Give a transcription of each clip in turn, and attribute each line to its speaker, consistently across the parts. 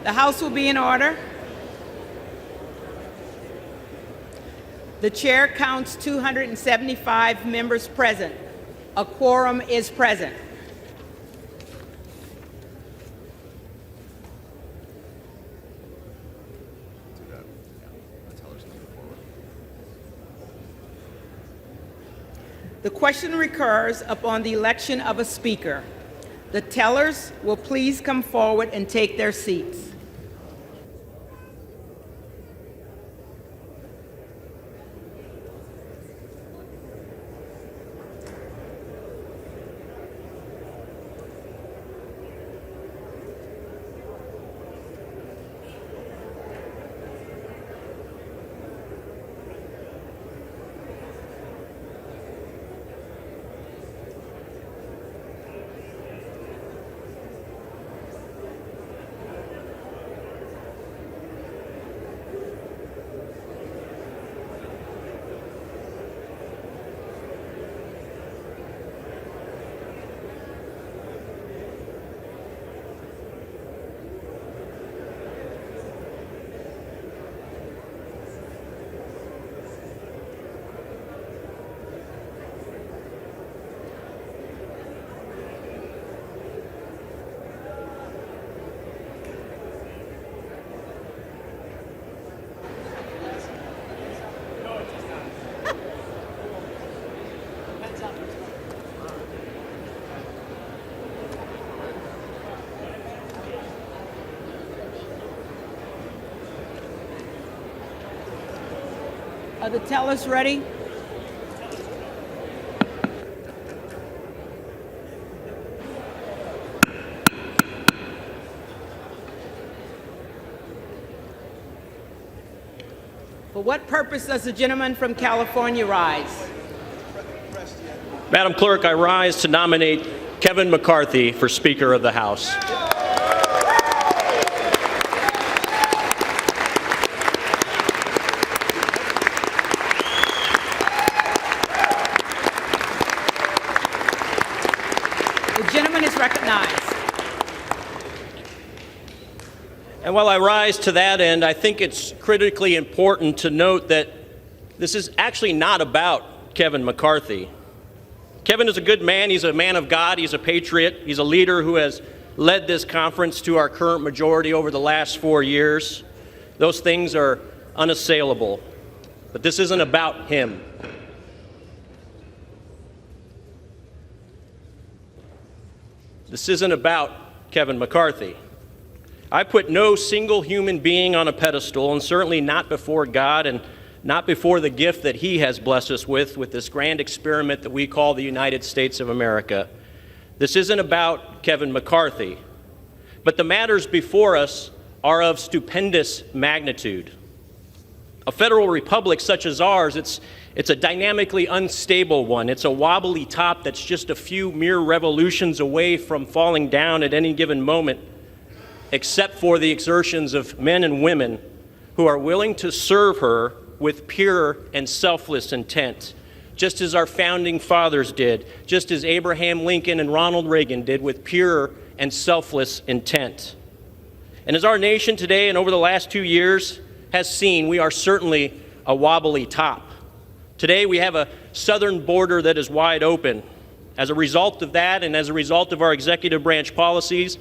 Speaker 1: The House will be in order. The chair counts 275 members present. A quorum is present. The question recurs upon the election of a speaker. The tellers will please come forward and take their seats. Are the tellers ready? For what purpose does the gentleman from California rise?
Speaker 2: Madam Clerk, I rise to nominate Kevin McCarthy for Speaker of the House.
Speaker 1: The gentleman is recognized.
Speaker 2: And while I rise to that end, I think it's critically important to note that this is actually not about Kevin McCarthy. Kevin is a good man. He's a man of God. He's a patriot. He's a leader who has led this conference to our current majority over the last 4 years. Those things are unassailable. But this isn't about him. This isn't about Kevin McCarthy. I put no single human being on a pedestal, and certainly not before God and not before the gift that he has blessed us with this grand experiment that we call the United States of America. This isn't about Kevin McCarthy, but the matters before us are of stupendous magnitude. A federal republic such as ours, it's a dynamically unstable one. It's a wobbly top that's just a few mere revolutions away from falling down at any given moment, except for the exertions of men and women who are willing to serve her with pure and selfless intent, just as our founding fathers did, just as Abraham Lincoln and Ronald Reagan did with pure and selfless intent. And as our nation today and over the last 2 years has seen, we are certainly a wobbly top. Today we have a southern border that is wide open. As a result of that and as a result of our executive branch policies,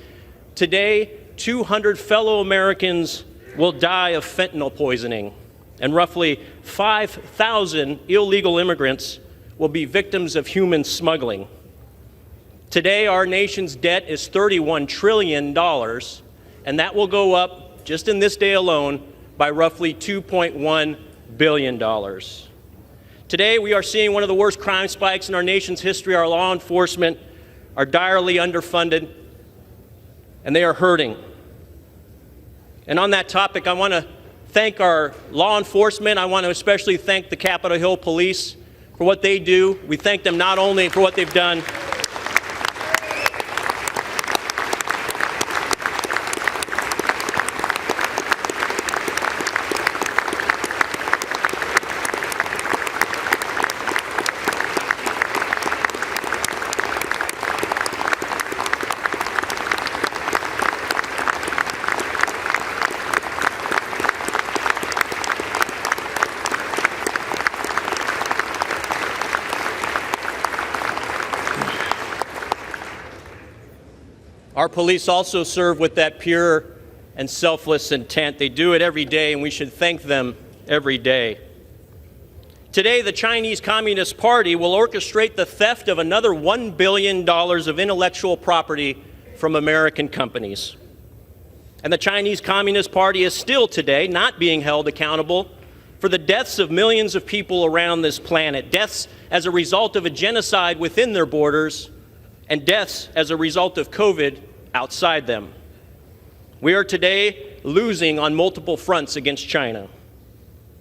Speaker 2: today 200 fellow Americans will die of fentanyl poisoning, and roughly 5,000 illegal immigrants will be victims of human smuggling. Today, our nation's debt is $31 trillion, and that will go up, just in this day alone, by roughly $2.1 billion. Today, we are seeing one of the worst crime spikes in our nation's history. Our law enforcement are direly underfunded, and they are hurting. And on that topic, I want to thank our law enforcement. I want to especially thank the Capitol Hill Police for what they do. We thank them not only for what they've done, Our police also serve with that pure and selfless intent. They do it every day, and we should thank them every day. Today, the Chinese Communist Party will orchestrate the theft of another $1 billion of intellectual property from American companies. And the Chinese Communist Party is still today not being held accountable for the deaths of millions of people around this planet, deaths as a result of a genocide within their borders, and deaths as a result of COVID outside them. We are today losing on multiple fronts against China.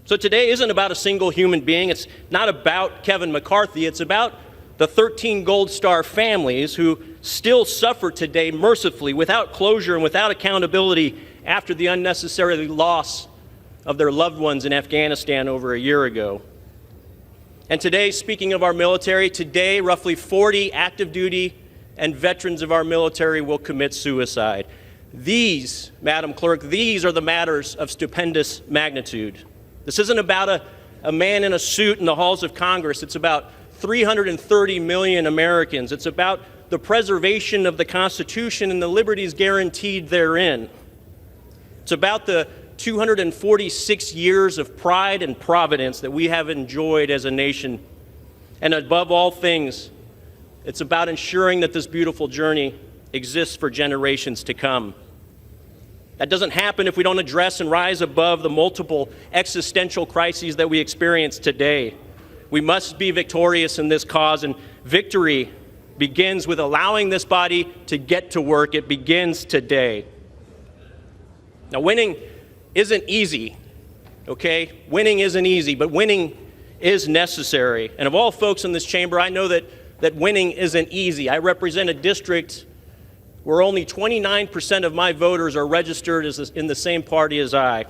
Speaker 2: So today isn't about a single human being. It's not about Kevin McCarthy. It's about the 13 Gold Star families who still suffer today mercifully, without closure and without accountability after the unnecessary loss of their loved ones in Afghanistan over a year ago. And today, speaking of our military, today roughly 40 active duty and veterans of our military will commit suicide. These, Madam Clerk, these are the matters of stupendous magnitude. This isn't about a man in a suit in the halls of Congress. It's about 330 million Americans. It's about the preservation of the Constitution and the liberties guaranteed therein. It's about the 246 years of pride and providence that we have enjoyed as a nation. And above all things, it's about ensuring that this beautiful journey exists for generations to come. That doesn't happen if we don't address and rise above the multiple existential crises that we experience today. We must be victorious in this cause, and victory begins with allowing this body to get to work. It begins today. Now, winning isn't easy, okay? Winning isn't easy, but winning is necessary. And of all folks in this chamber, I know that winning isn't easy. I represent a district where only 29% of my voters are registered in the same party as I.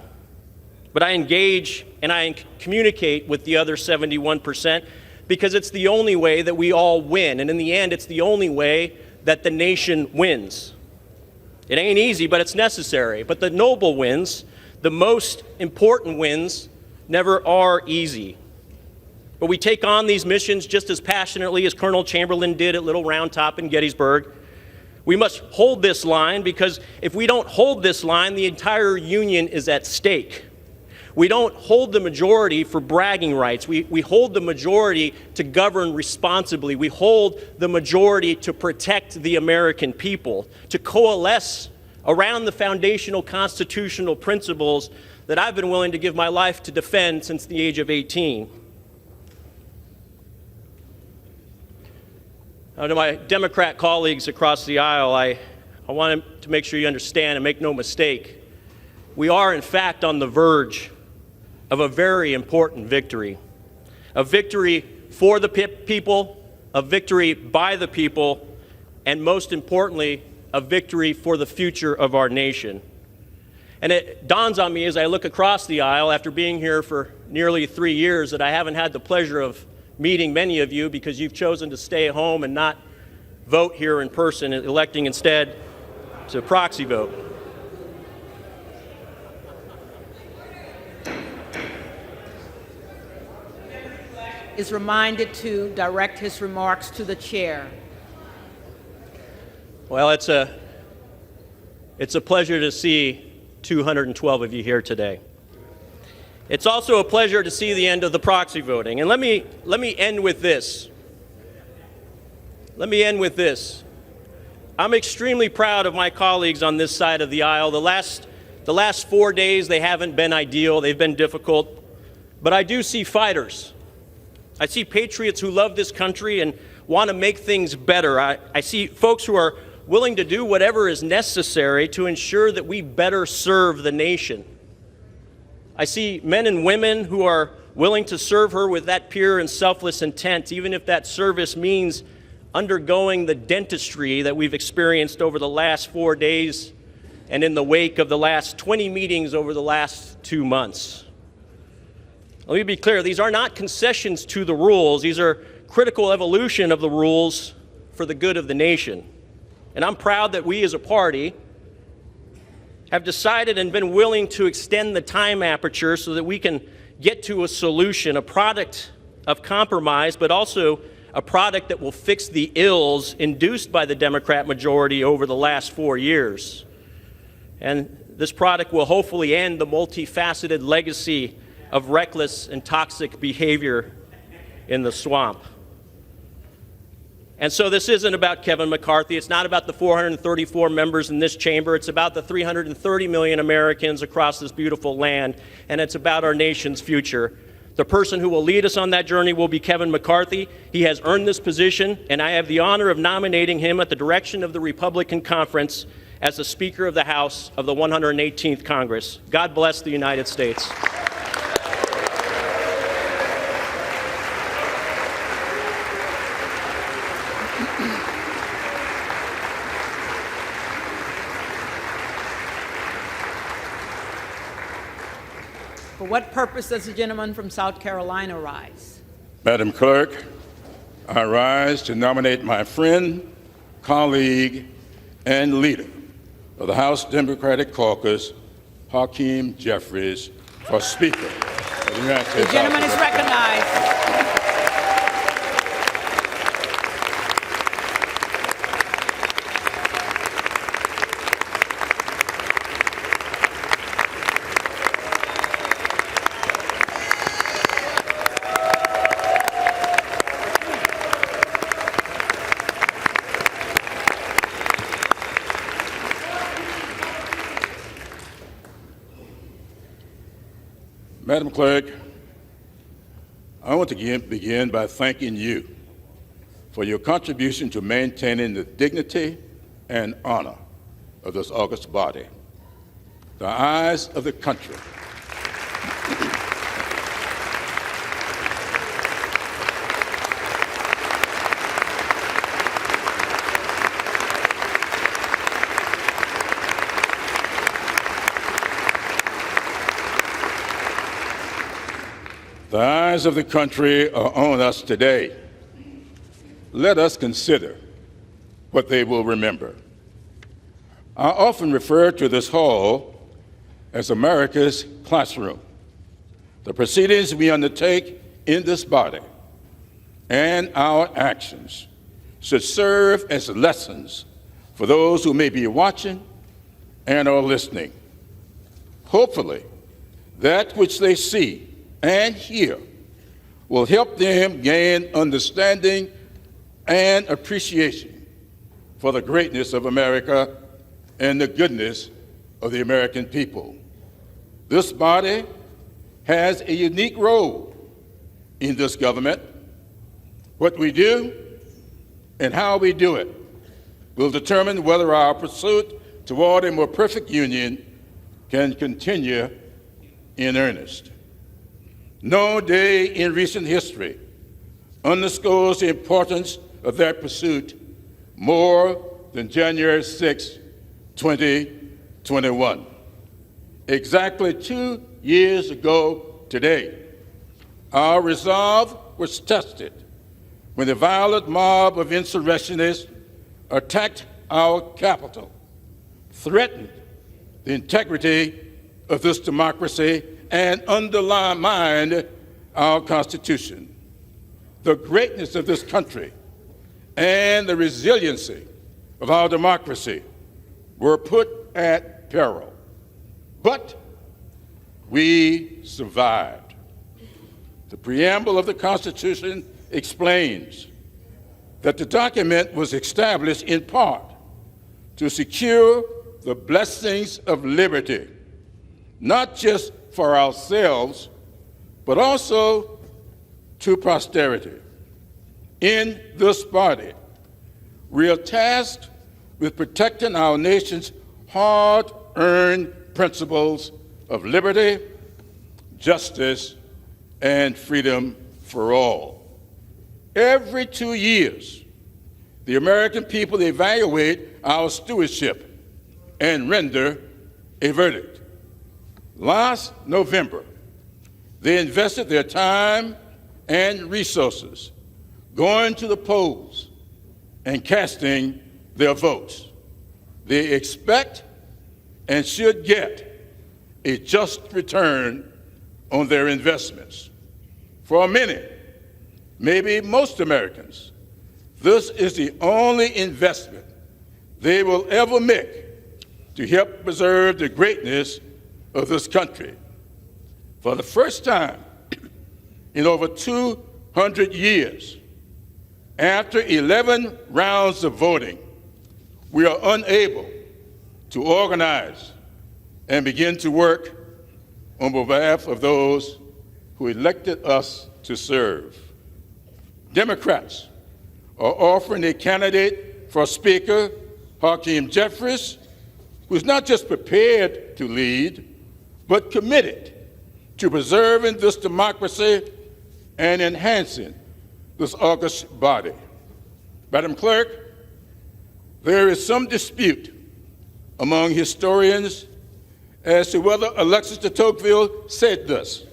Speaker 2: But I engage and I communicate with the other 71% because it's the only way that we all win. And in the end, it's the only way that the nation wins. It ain't easy, but it's necessary. But the noble wins, the most important wins, never are easy. But we take on these missions just as passionately as Colonel Chamberlain did at Little Round Top in Gettysburg. We must hold this line, because if we don't hold this line, the entire Union is at stake. We don't hold the majority for bragging rights. We hold the majority to govern responsibly. We hold the majority to protect the American people, to coalesce around the foundational constitutional principles that I've been willing to give my life to defend since the age of 18. Now, to my Democrat colleagues across the aisle, I want to make sure you understand and make no mistake. We are, in fact, on the verge of a very important victory. A victory for the people, a victory by the people, and most importantly, a victory for the future of our nation. And it dawns on me as I look across the aisle after being here for nearly 3 years that I haven't had the pleasure of meeting many of you because you've chosen to stay at home and not vote here in person, electing instead to proxy vote.
Speaker 1: Is reminded to direct his remarks to the chair.
Speaker 2: Well, it's a pleasure to see 212 of you here today. It's also a pleasure to see the end of the proxy voting. And let me end with this. I'm extremely proud of my colleagues on this side of the aisle. The last 4 days, they haven't been ideal. They've been difficult. But I do see fighters. I see patriots who love this country and want to make things better. I see folks who are willing to do whatever is necessary to ensure that we better serve the nation. I see men and women who are willing to serve her with that pure and selfless intent, even if that service means undergoing the dentistry that we've experienced over the last 4 days and in the wake of the last 20 meetings over the last 2 months. Let me be clear, these are not concessions to the rules. These are critical evolution of the rules for the good of the nation. And I'm proud that we as a party have decided and been willing to extend the time aperture so that we can get to a solution, a product of compromise, but also a product that will fix the ills induced by the Democrat majority over the last 4 years. And this product will hopefully end the multifaceted legacy of reckless and toxic behavior in the swamp. And so this isn't about Kevin McCarthy. It's not about the 434 members in this chamber. It's about the 330 million Americans across this beautiful land, and it's about our nation's future. The person who will lead us on that journey will be Kevin McCarthy. He has earned this position, and I have the honor of nominating him at the direction of the Republican Conference as the Speaker of the House of the 118th Congress. God bless the United States.
Speaker 1: For what purpose does the gentleman from South Carolina rise?
Speaker 3: Madam Clerk, I rise to nominate my friend, colleague, and leader of the House Democratic Caucus, Hakeem Jeffries, for Speaker of the United States.
Speaker 1: The gentleman is recognized.
Speaker 3: Madam Clerk, I want to begin by thanking you for your contribution to maintaining the dignity and honor of this august body. The eyes of the country are on us today. Let us consider what they will remember. I often refer to this hall as America's classroom. The proceedings we undertake in this body and our actions should serve as lessons for those who may be watching and are listening. Hopefully, that which they see and hear will help them gain understanding and appreciation for the greatness of America and the goodness of the American people. This body has a unique role in this government. What we do and how we do it will determine whether our pursuit toward a more perfect union can continue in earnest. No day in recent history underscores the importance of that pursuit more than January 6, 2021. Exactly 2 years ago today, our resolve was tested when the violent mob of insurrectionists attacked our Capitol, threatened the integrity of this democracy, and undermined our Constitution. The greatness of this country and the resiliency of our democracy were put at peril. But we survived. The preamble of the Constitution explains that the document was established in part to secure the blessings of liberty, not just for ourselves, but also to posterity. In this body, we are tasked with protecting our nation's hard-earned principles of liberty, justice, and freedom for all. Every 2 years, the American people evaluate our stewardship and render a verdict. Last November, they invested their time and resources going to the polls and casting their votes. They expect and should get a just return on their investments. For many, maybe most Americans, this is the only investment they will ever make to help preserve the greatness of this country. For the first time in over 200 years, after 11 rounds of voting, we are unable to organize and begin to work on behalf of those who elected us to serve. Democrats are offering a candidate for Speaker, Hakeem Jeffries, who's not just prepared to lead, but committed to preserving this democracy and enhancing this august body. Madam Clerk, there is some dispute among historians as to whether Alexis de Tocqueville said this,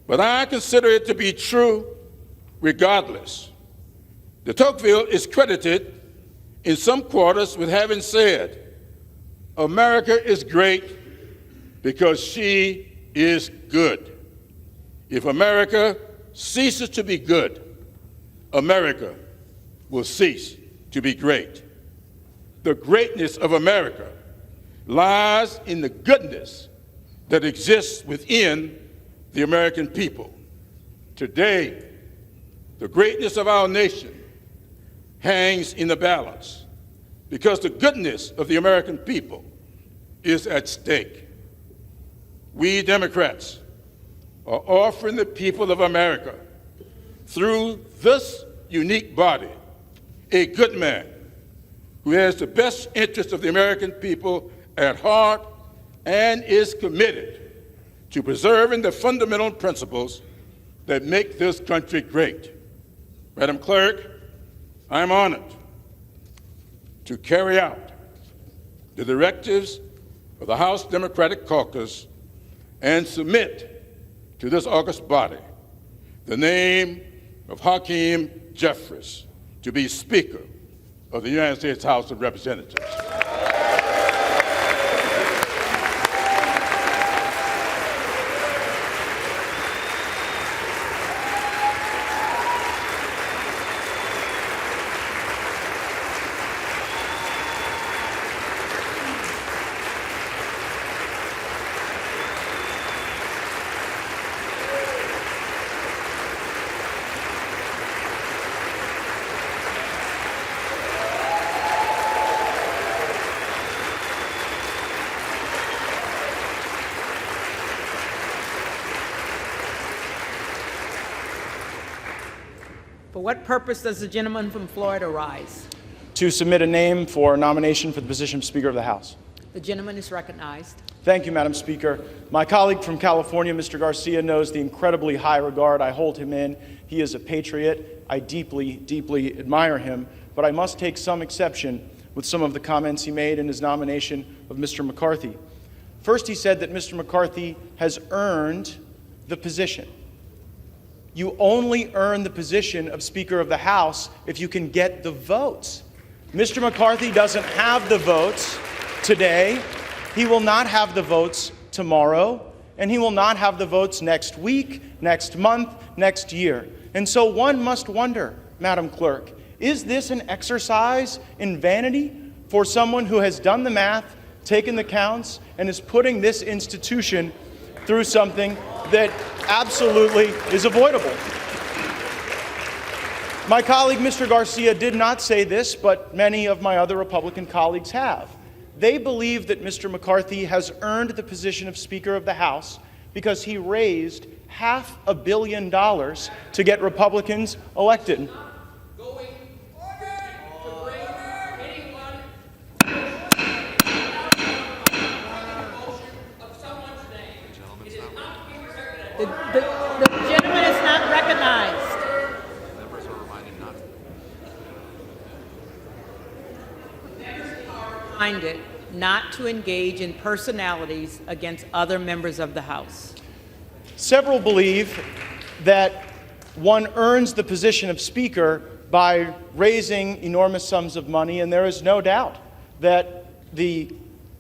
Speaker 3: but I consider it to be true regardless. De Tocqueville is credited in some quarters with having said, "America is great because she is good. If America ceases to be good, America will cease to be great." The greatness of America lies in the goodness that exists within the American people. Today, the greatness of our nation hangs in the balance because the goodness of the American people is at stake. We Democrats are offering the people of America, through this unique body, a good man who has the best interests of the American people at heart and is committed to preserving the fundamental principles that make this country great. Madam Clerk, I'm honored to carry out the directives of the House Democratic Caucus and submit to this august body the name of Hakeem Jeffries to be Speaker of the United States House of Representatives.
Speaker 1: For what purpose does the gentleman from Florida rise?
Speaker 4: To submit a name for nomination for the position of Speaker of the House.
Speaker 1: The gentleman is recognized.
Speaker 4: Thank you, Madam Speaker. My colleague from California, Mr. Garcia, knows the incredibly high regard I hold him in. He is a patriot. I deeply, deeply admire him, but I must take some exception with some of the comments he made in his nomination of Mr. McCarthy. First, he said that Mr. McCarthy has earned the position. You only earn the position of Speaker of the House if you can get the votes. Mr. McCarthy doesn't have the votes today. He will not have the votes tomorrow, and he will not have the votes next week, next month, next year. And so one must wonder, Madam Clerk, is this an exercise in vanity for someone who has done the math, taken the counts, and is putting this institution through something that absolutely is avoidable? My colleague, Mr. Garcia, did not say this, but many of my other Republican colleagues have. They believe that Mr. McCarthy has earned the position of Speaker of the House because he raised $500 million to get Republicans elected.
Speaker 1: The gentleman is not recognized.
Speaker 5: Members are reminded not.
Speaker 1: Reminded not to engage in personalities against other members of the House.
Speaker 4: Several believe that one earns the position of Speaker by raising enormous sums of money, and there is no doubt that the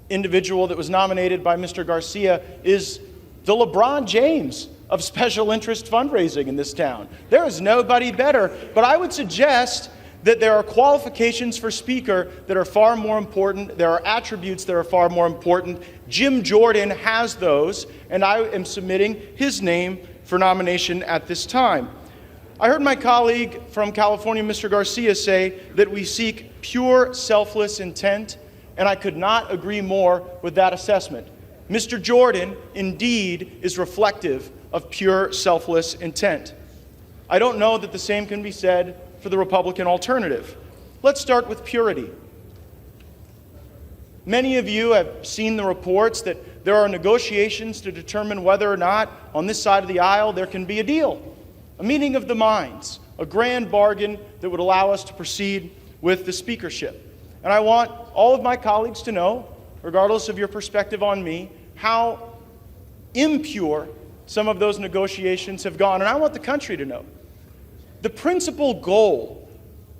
Speaker 4: individual that was nominated by Mr. Garcia is the LeBron James of special interest fundraising in this town. There is nobody better, but I would suggest that there are qualifications for Speaker that are far more important. There are attributes that are far more important. Jim Jordan has those, and I am submitting his name for nomination at this time. I heard my colleague from California, Mr. Garcia, say that we seek pure, selfless intent, and I could not agree more with that assessment. Mr. Jordan, indeed, is reflective of pure, selfless intent. I don't know that the same can be said for the Republican alternative. Let's start with purity. Many of you have seen the reports that there are negotiations to determine whether or not on this side of the aisle there can be a deal, a meeting of the minds, a grand bargain that would allow us to proceed with the speakership. And I want all of my colleagues to know, regardless of your perspective on me, how impure some of those negotiations have gone. And I want the country to know. The principal goal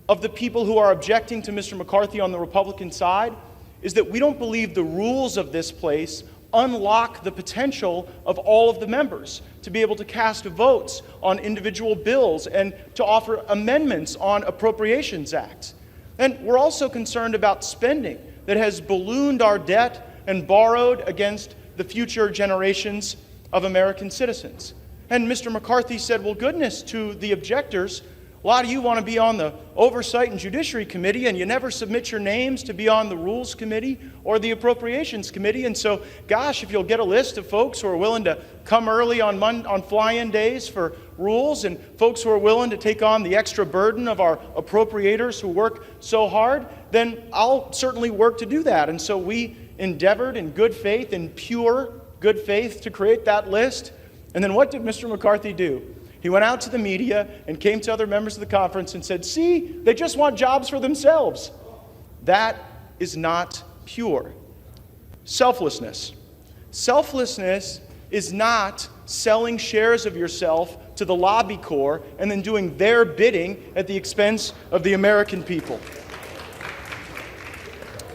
Speaker 4: of the people who are objecting to Mr. McCarthy on the Republican side is that we don't believe the rules of this place unlock the potential of all of the members to be able to cast votes on individual bills and to offer amendments on appropriations acts. And we're also concerned about spending that has ballooned our debt and borrowed against the future generations of American citizens. And Mr. McCarthy said, well, goodness, to the objectors, a lot of you want to be on the Oversight and Judiciary Committee, and you never submit your names to be on the Rules Committee or the Appropriations Committee. And so, gosh, if you'll get a list of folks who are willing to come early on fly-in days for rules, and folks who are willing to take on the extra burden of our appropriators who work so hard, then I'll certainly work to do that. And so we endeavored in good faith, in pure good faith, to create that list. And then what did Mr. McCarthy do? He went out to the media and came to other members of the conference and said, see, they just want jobs for themselves. That is not pure. Selflessness. Selflessness is not selling shares of yourself to the lobby corps and then doing their bidding at the expense of the American people.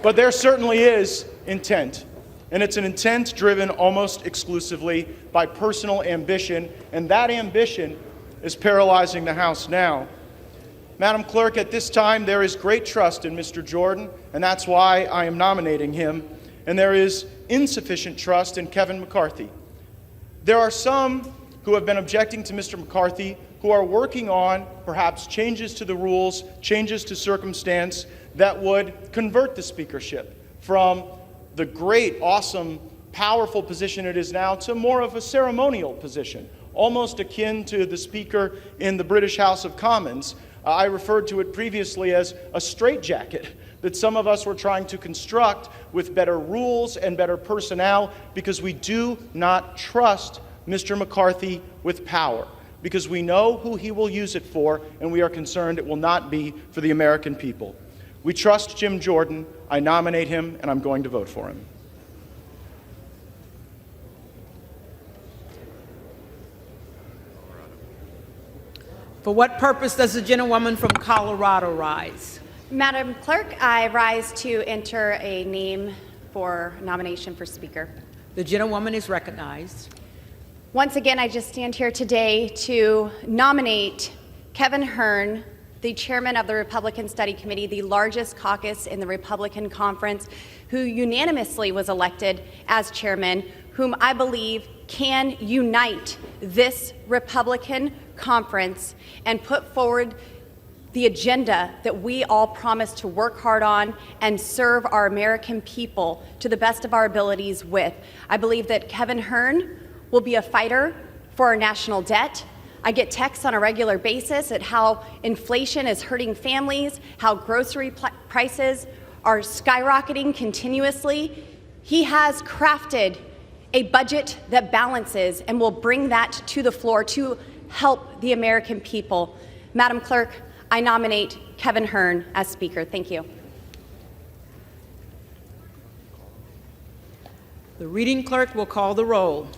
Speaker 4: But there certainly is intent. And it's an intent driven almost exclusively by personal ambition, and that ambition is paralyzing the House now. Madam Clerk, at this time there is great trust in Mr. Jordan, and that's why I am nominating him, and there is insufficient trust in Kevin McCarthy. There are some who have been objecting to Mr. McCarthy who are working on perhaps changes to the rules, changes to circumstance that would convert the speakership from the great, awesome, powerful position it is now to more of a ceremonial position, almost akin to the Speaker in the British House of Commons. I referred to it previously as a straitjacket that some of us were trying to construct with better rules and better personnel because we do not trust Mr. McCarthy with power, because we know who he will use it for, and we are concerned it will not be for the American people. We trust Jim Jordan. I nominate him, and I'm going to vote for him.
Speaker 1: For what purpose does the gentlewoman from Colorado rise?
Speaker 6: Madam Clerk, I rise to enter a name for nomination for Speaker.
Speaker 1: The gentlewoman is recognized.
Speaker 6: Once again, I just stand here today to nominate Kevin Hearn, the chairman of the Republican Study Committee, the largest caucus in the Republican Conference, who unanimously was elected as chairman, whom I believe can unite this Republican conference and put forward the agenda that we all promise to work hard on and serve our American people to the best of our abilities with. I believe that Kevin Hearn will be a fighter for our national debt. I get texts on a regular basis at how inflation is hurting families, how grocery prices are skyrocketing continuously. He has crafted a budget that balances and will bring that to the floor to help the American people. Madam Clerk, I nominate Kevin Hearn as Speaker. Thank you.
Speaker 1: The reading clerk will call the roll.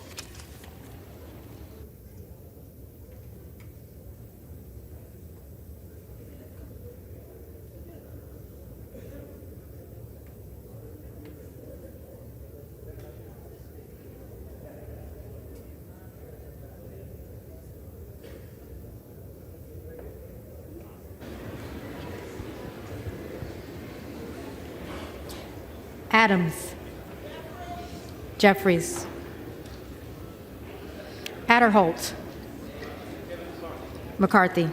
Speaker 7: Adams. Jeffries. Adderholt. McCarthy.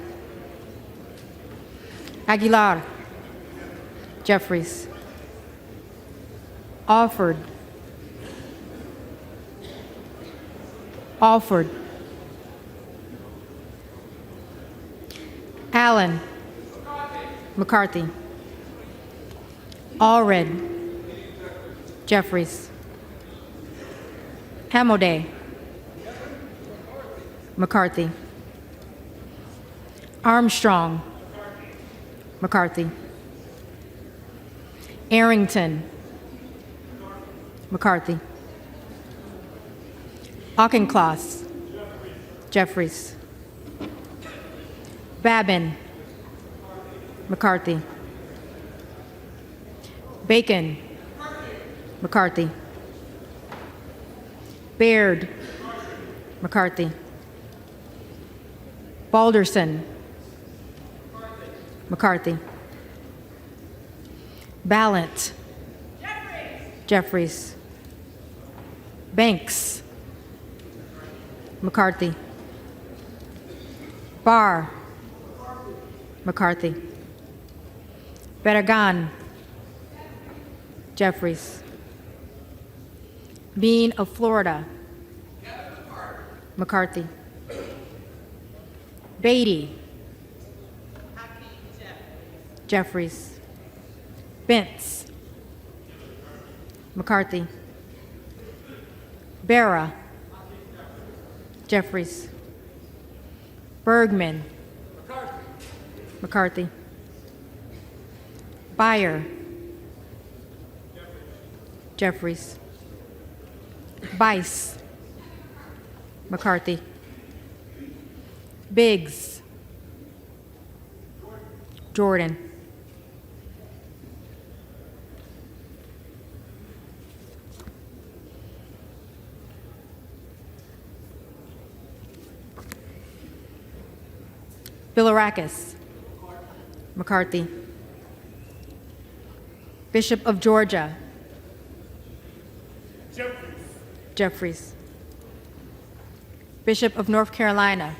Speaker 7: Aguilar. Jeffries. Alford. Alford. Allen. McCarthy. Allred. Jeffries. Hamoday. McCarthy. Armstrong. McCarthy. Arrington. McCarthy. Auchincloss. Jeffries. Babin. McCarthy. Bacon. McCarthy. Baird. McCarthy. Balderson. McCarthy. Ballant. Jeffries. Banks. McCarthy. Barr. McCarthy. Barragan. Jeffries. Bean of Florida. McCarthy. Beatty. Jeffries. Bentz. McCarthy. Barra. Jeffries. Bergman. McCarthy. Beyer. Jeffries. Bice. McCarthy. Biggs. Jordan. Bilirakis. McCarthy. Bishop of Georgia. Jeffries. Bishop of North Carolina.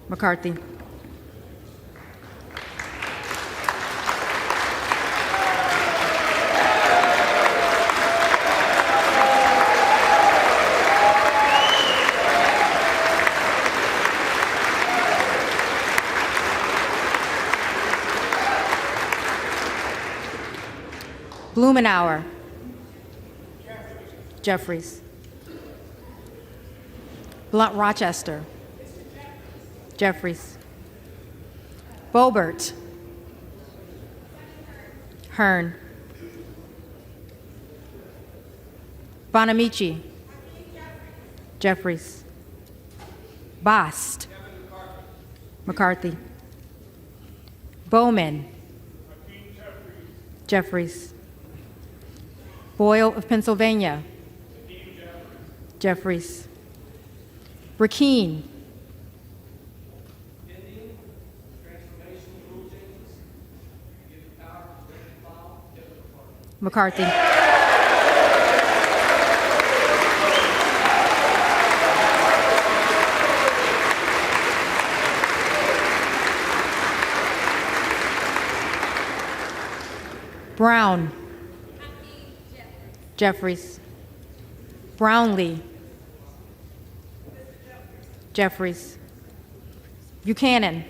Speaker 7: McCarthy. Blumenauer. Jeffries. Blunt Rochester. Jeffries. Bobert. Hearn. Bonamici. Jeffries. Bost. McCarthy. Bowman. Jeffries. Boyle of Pennsylvania. Jeffries. Rakeen. McCarthy. Brown. Jeffries. Brownlee. Jeffries. Buchanan.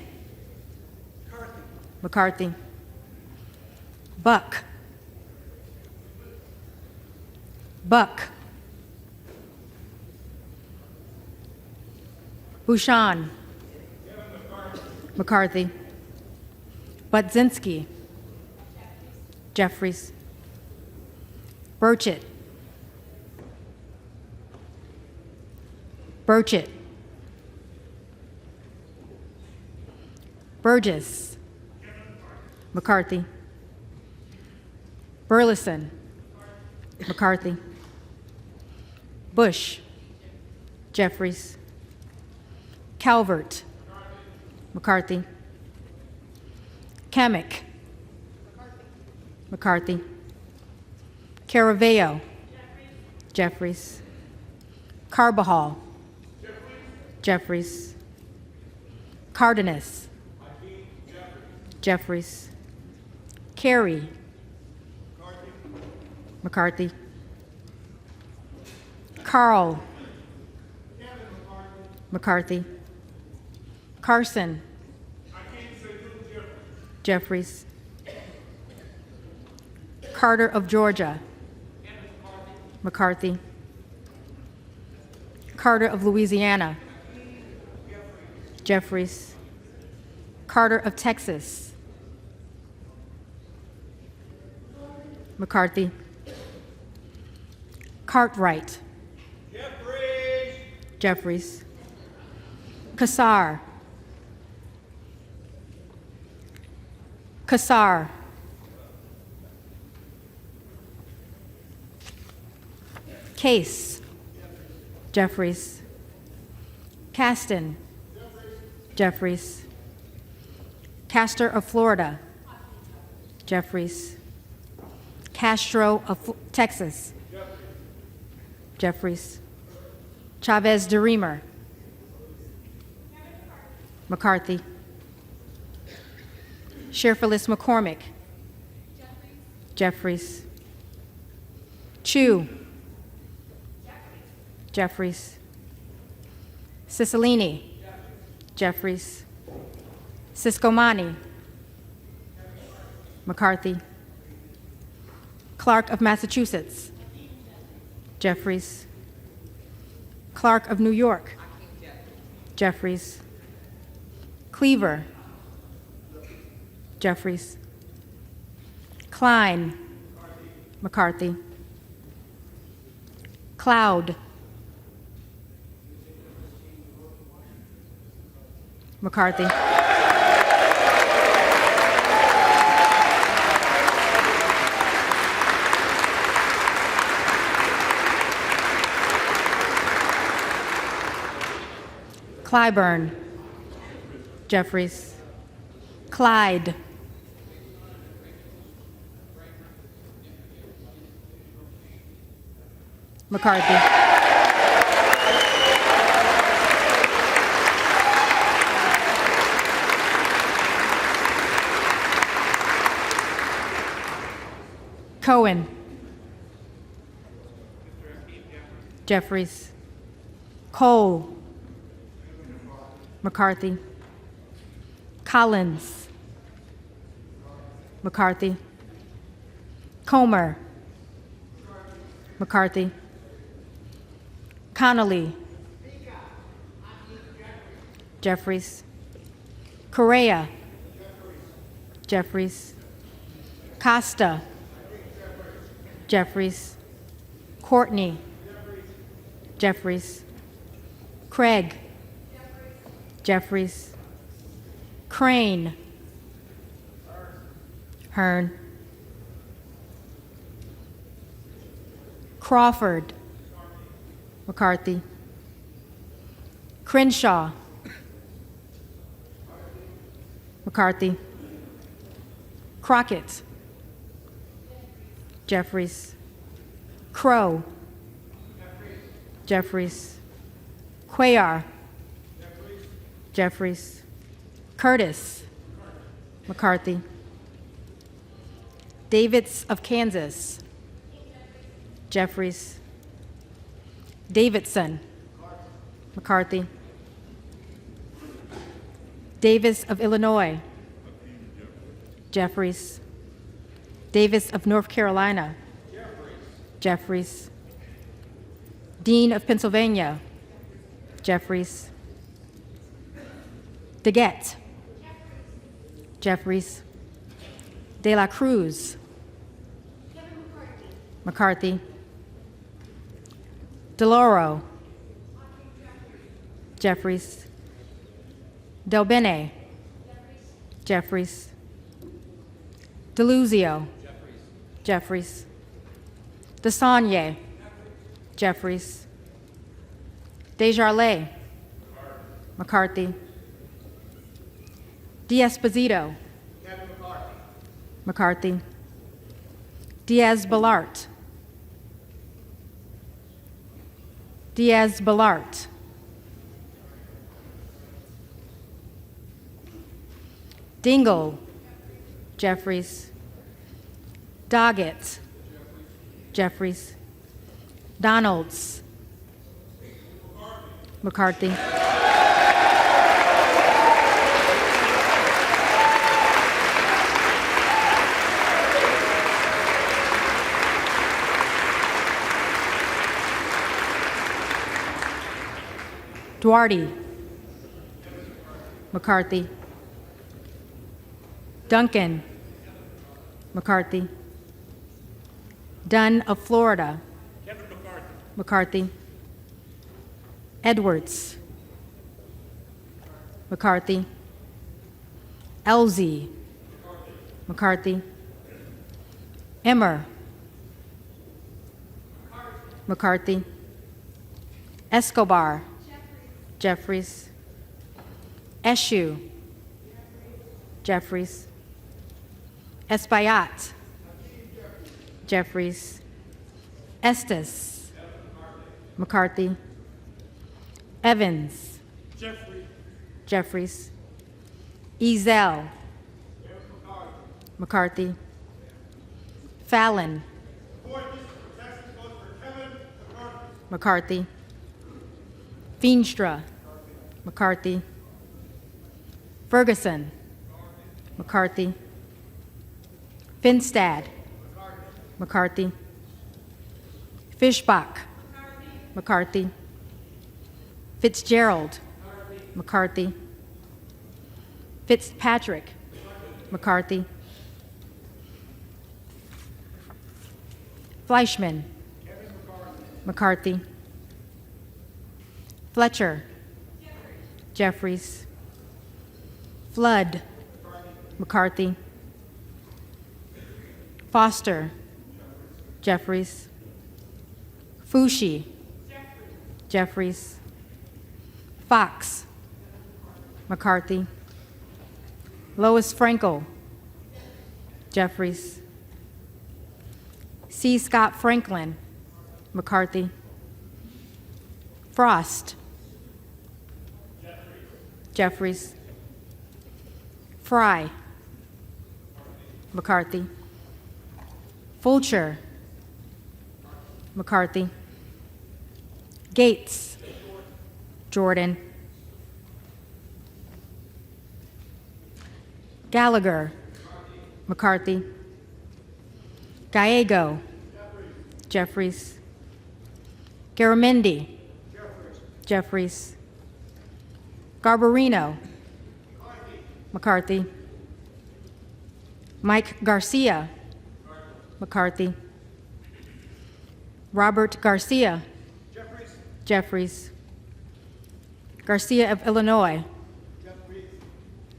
Speaker 7: McCarthy. Buck. Buck. Bouchon. McCarthy. Budzinski. Jeffries. Burchett. Burchett. Burgess. McCarthy. Burleson. McCarthy. Bush. Jeffries. Calvert. McCarthy. Kamek. McCarthy. Caraveo. Jeffries. Carbajal. Jeffries. Cardenas. Jeffries. Carey. McCarthy. Carl. McCarthy. Carson. Jeffries. Carter of Georgia. McCarthy. Carter of Louisiana. Jeffries. Carter of Texas. McCarthy. Cartwright. Jeffries. Kassar. Kassar. Case. Jeffries. Caston. Jeffries. Castor of Florida. Jeffries. Castro of Texas. Jeffries. Chavez de Reamer. McCarthy. Sheriff-Phyllis McCormick. Jeffries. Chu. Jeffries. Cicilline. Jeffries. Ciscomani. McCarthy. Clark of Massachusetts. Jeffries. Clark of New York. Jeffries. Cleaver. Jeffries. Klein. McCarthy. Cloud. McCarthy. Clyburn. Jeffries. Clyde. McCarthy. Cohen. Jeffries. Cole. McCarthy. Collins. McCarthy. Comer. McCarthy. Connolly. Jeffries. Correa. Jeffries. Costa. Jeffries. Courtney. Jeffries. Craig. Jeffries. Crane. Hearn. Crawford. McCarthy. Crenshaw. McCarthy. Crockett. Jeffries. Crow. Jeffries. Cuellar. Jeffries. Curtis. McCarthy. Davids of Kansas. Jeffries. Davidson. McCarthy. Davis of Illinois. Jeffries. Davis of North Carolina. Jeffries. Dean of Pennsylvania. Jeffries. DeGette. Jeffries. De la Cruz. McCarthy. DeLauro. Jeffries. Del Bene. Jeffries. DeLuzio. Jeffries. DeSaulnier. Jeffries. Desjardins. McCarthy. D'Esposito. McCarthy. Diaz-Balart. Diaz-Balart. Dingle. Jeffries. Doggett. Jeffries. Donalds. McCarthy. Duarte. McCarthy. Duncan. McCarthy. Dunn of Florida. Kevin McCarthy. Edwards. McCarthy. Elzie. McCarthy. Emmer. McCarthy. Escobar. Jeffries. Eshue. Jeffries. Espaillat. Jeffries. Estes. McCarthy. Evans. Jeffries. Ezel. McCarthy. Fallon. McCarthy. Feenstra. McCarthy. Ferguson. McCarthy. Finstad. McCarthy. Fishbach. McCarthy. Fitzgerald. McCarthy. Fitzpatrick. McCarthy. Fleischman. McCarthy. Fletcher. Jeffries. Flood. McCarthy. Foster. Jeffries. Fushi. Jeffries. Fox. McCarthy. Lois Frankel. Jeffries. C. Scott Franklin. McCarthy. Frost. Jeffries. Fry. McCarthy. Fulcher. McCarthy. Gates. Jordan. Gallagher. McCarthy. Gallego. Jeffries. Garamendi. Jeffries. Garbarino. McCarthy. Mike Garcia. McCarthy. Robert Garcia. Jeffries. Garcia of Illinois.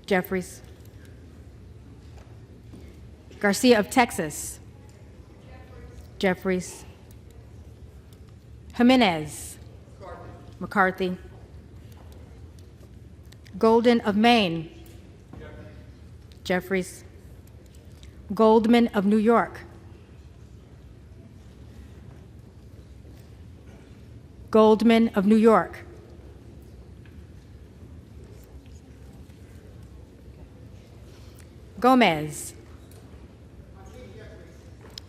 Speaker 7: Jeffries. Garcia of Texas. Jeffries. Jimenez. McCarthy. Golden of Maine. Jeffries. Goldman of New York. Goldman of New York. Gomez.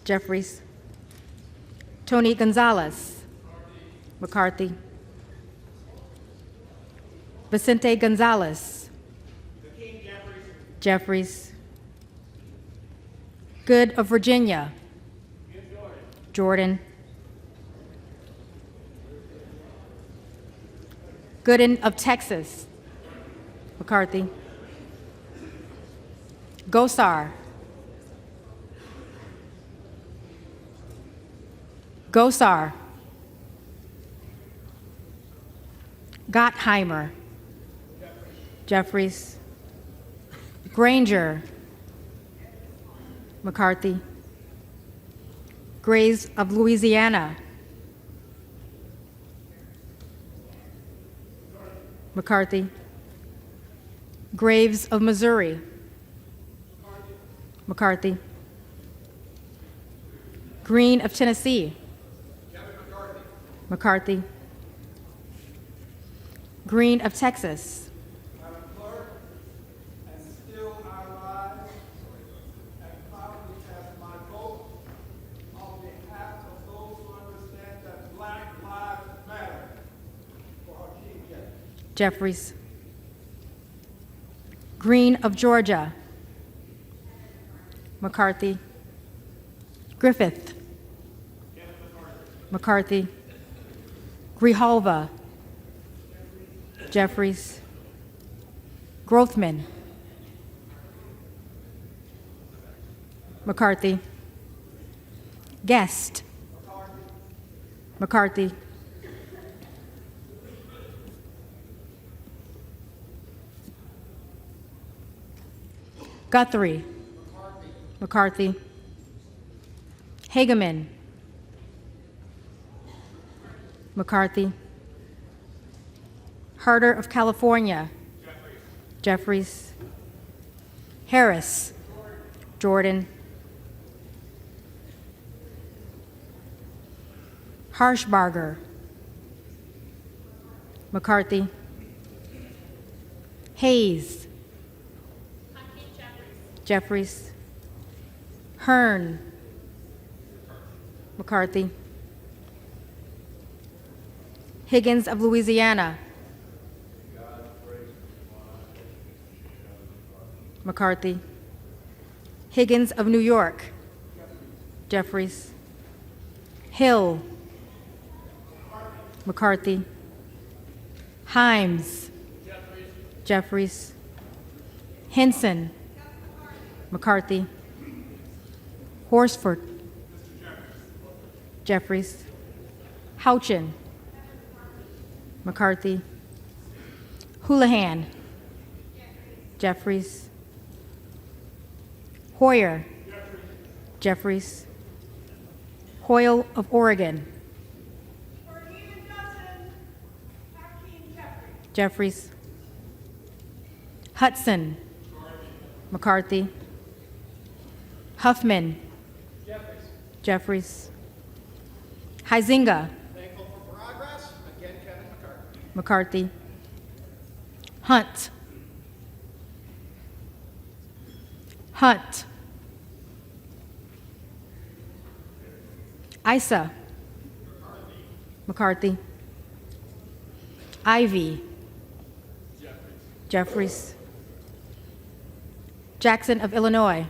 Speaker 7: Jeffries. Tony Gonzalez. McCarthy. Vicente Gonzalez. Jeffries. Good of Virginia. Jordan. Gooden of Texas. McCarthy. Gosar. Gosar. Gottheimer. Jeffries. Granger. McCarthy. Grays of Louisiana. McCarthy. Graves of Missouri. McCarthy. Green of Tennessee. McCarthy. Green of Texas.
Speaker 8: Madam Clerk, and still I rise and proudly cast my vote on behalf of those who understand that Black Lives Matter for Hakeem Jeffries.
Speaker 7: Jeffries. Green of Georgia. McCarthy. Griffith. McCarthy. Grijalva. Jeffries. Grothman. McCarthy. Guest. McCarthy. Guthrie. McCarthy. Hageman. McCarthy. Harder of California. Jeffries. Harris. Jordan. Harshbarger. McCarthy. Hayes. Jeffries. Hearn. McCarthy. Higgins of Louisiana. McCarthy. Higgins of New York. Jeffries. Hill. McCarthy. Himes. Jeffries. Henson. McCarthy. Horsford. Jeffries. Houchin. McCarthy. Houlihan. Jeffries. Hoyer. Jeffries. Hoyle of Oregon. Jeffries. Hudson. McCarthy. Huffman. Jeffries. Huizinga.
Speaker 8: Thankful for progress. Again, Kevin McCarthy.
Speaker 7: McCarthy. Hunt. Hunt. Issa. McCarthy. Ivy. Jeffries. Jackson of Illinois.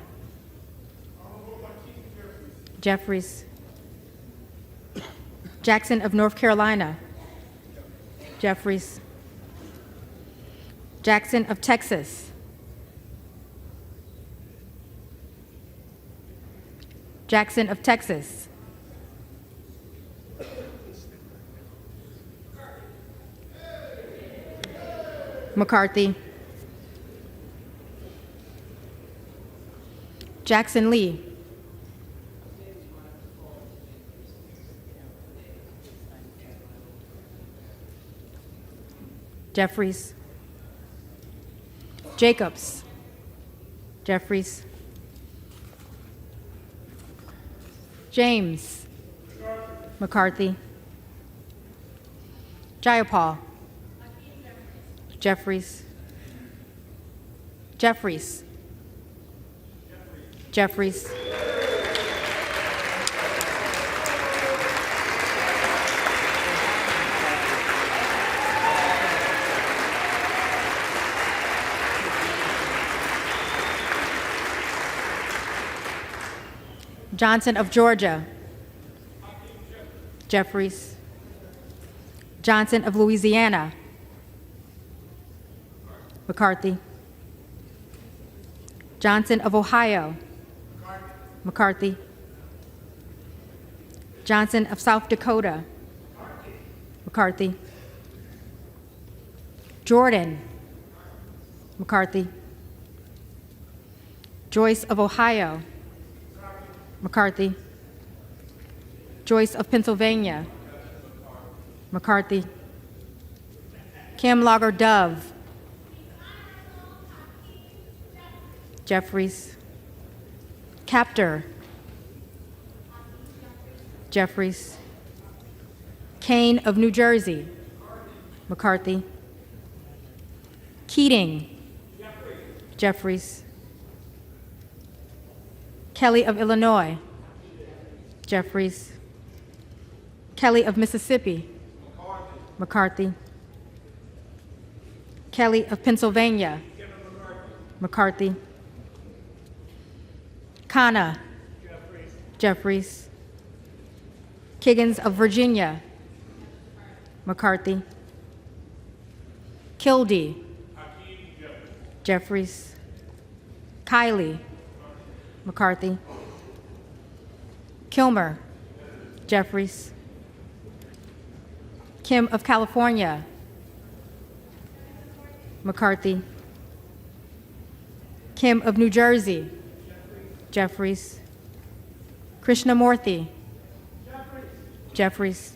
Speaker 7: Jeffries. Jackson of North Carolina. Jeffries. Jackson of Texas. Jackson of Texas. McCarthy. Jackson Lee. Jeffries. Jacobs. Jeffries. James. McCarthy. Jayapal. Jeffries. Jeffries. Jeffries. Johnson of Georgia. Jeffries. Johnson of Louisiana. McCarthy. Johnson of Ohio. McCarthy. Johnson of South Dakota. McCarthy. Jordan. McCarthy. Joyce of Ohio. McCarthy. Joyce of Pennsylvania. McCarthy. Kim Lager Dove. Jeffries. Captor. Jeffries. Kane of New Jersey, McCarthy. Keating, Jeffries. Kelly of Illinois, Jeffries. Kelly of Mississippi, McCarthy. Kelly of Pennsylvania, McCarthy. Khanna, Jeffries. Kiggins of Virginia, McCarthy. Kildee, Jeffries. Kiley, McCarthy. Kilmer, Jeffries. Kim of California, McCarthy. Kim of New Jersey, Jeffries. Krishnamurthy, Jeffries.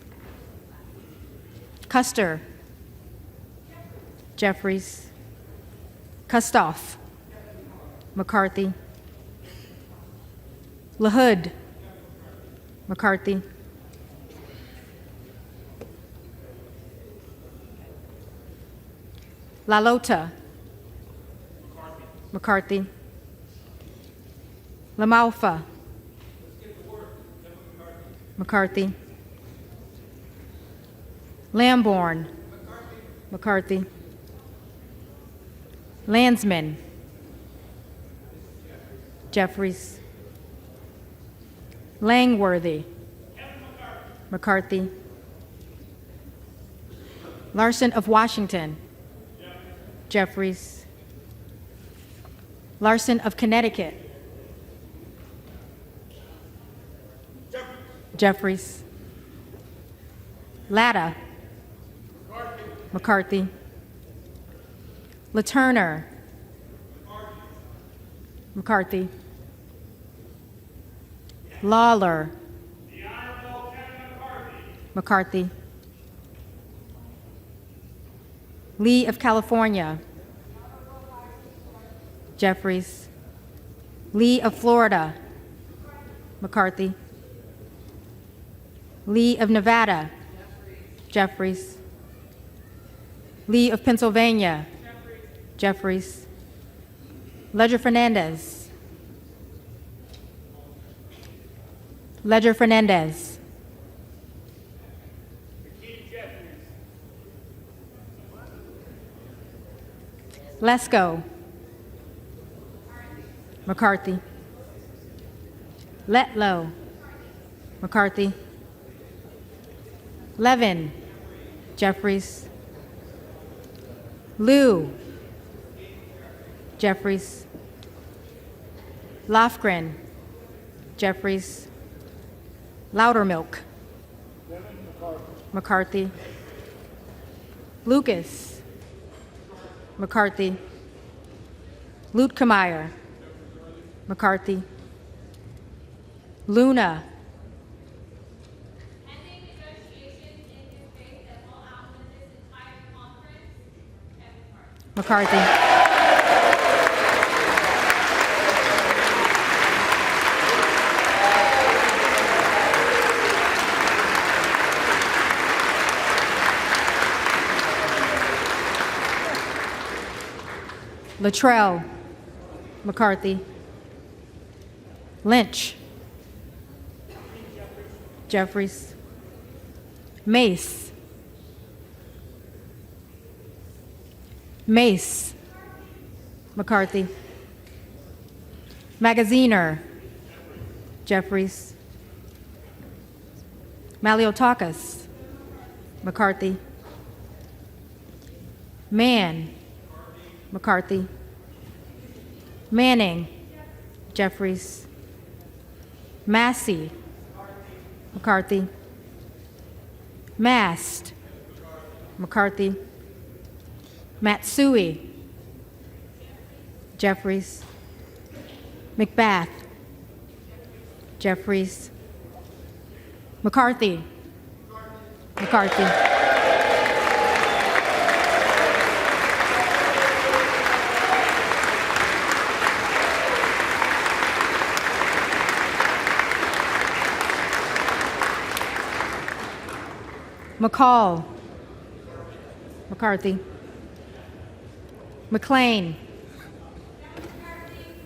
Speaker 7: Custer, Jeffries. Kustoff, McCarthy. LaHood, McCarthy. LaLota, McCarthy. LaMalfa, McCarthy. Lamborn, McCarthy. Landsman, Jeffries. Langworthy, McCarthy. Larson of Washington, Jeffries. Larson of Connecticut, Jeffries. Latta, McCarthy. LaTurner, McCarthy. Lawler, McCarthy. Lee of California, Jeffries. Lee of Florida, McCarthy. Lee of Nevada, Jeffries. Lee of Pennsylvania, Jeffries. Ledger Fernandez, Ledger Fernandez. Lesko, McCarthy. Letlow, McCarthy. Levin, Jeffries. Liu, Jeffries. Lofgren, Jeffries. Loudermilk, McCarthy. Lucas, McCarthy. Luetkemeyer, McCarthy. Luna, McCarthy. Luttrell, McCarthy. Lynch, Jeffries. Mace, Mace, McCarthy. Magaziner, Jeffries. Maliotakis, McCarthy. Mann, McCarthy. Manning, Jeffries. Massey, McCarthy. Mast, McCarthy. Matsui, Jeffries. McBath, Jeffries. McCarthy, McCarthy. McCall. McCarthy. McLean.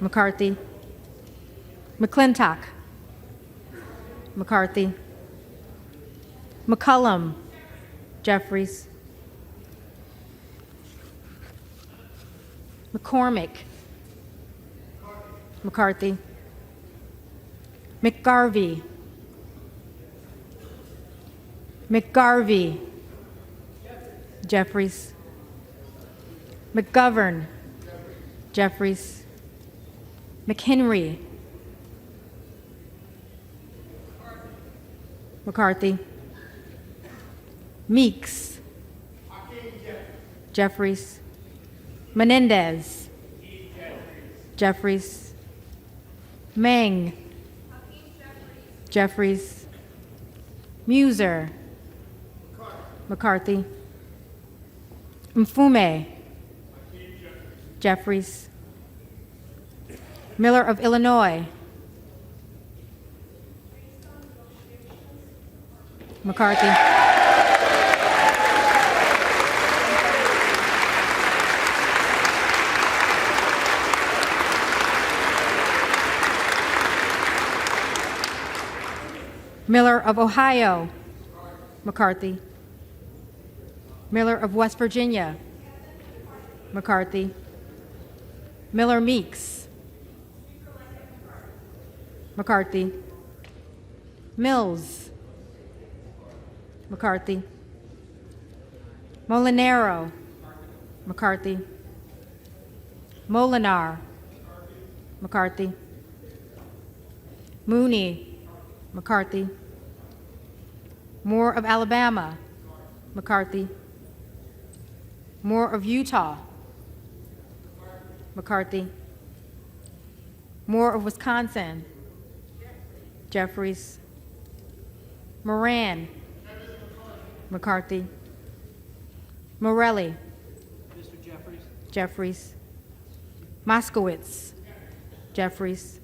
Speaker 7: McCarthy. McClintock. McCarthy. McCullum. Jeffries. McCormick. McCarthy. McGarvey. McGarvey. Jeffries. McGovern. Jeffries. McHenry. McCarthy. Meeks. Jeffries. Menendez. Jeffries. Meng. Jeffries. Muser. McCarthy. Mfume. Jeffries. Miller of Illinois. McCarthy. Miller of Ohio. McCarthy. Miller of West Virginia. McCarthy. Miller Meeks. McCarthy. Mills. McCarthy. Molinaro. McCarthy. Molinar. McCarthy. Mooney. McCarthy. Moore of Alabama. McCarthy. Moore of Utah. McCarthy. Moore of Wisconsin. Jeffries. Moran. McCarthy. Morelli.
Speaker 9: Mr. Jeffries.
Speaker 7: Jeffries. Moskowitz. Jeffries.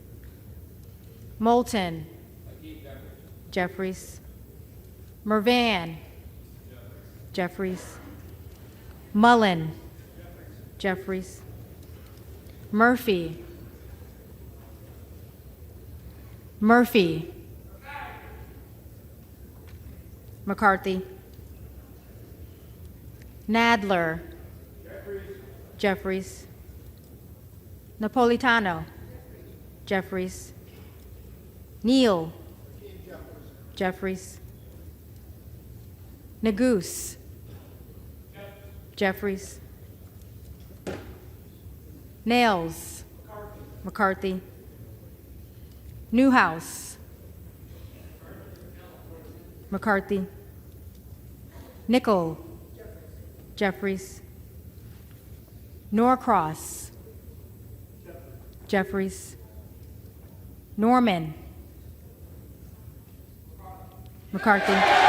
Speaker 7: Moulton. Jeffries. Mervan. Jeffries. Mullen. Jeffries. Murphy. Murphy. McCarthy. Nadler. Jeffries. Napolitano. Jeffries. Neal. Jeffries. Nagoose. Jeffries. Nails. McCarthy. Newhouse. McCarthy. Nickel. Jeffries. Norcross. Jeffries. Norman. McCarthy.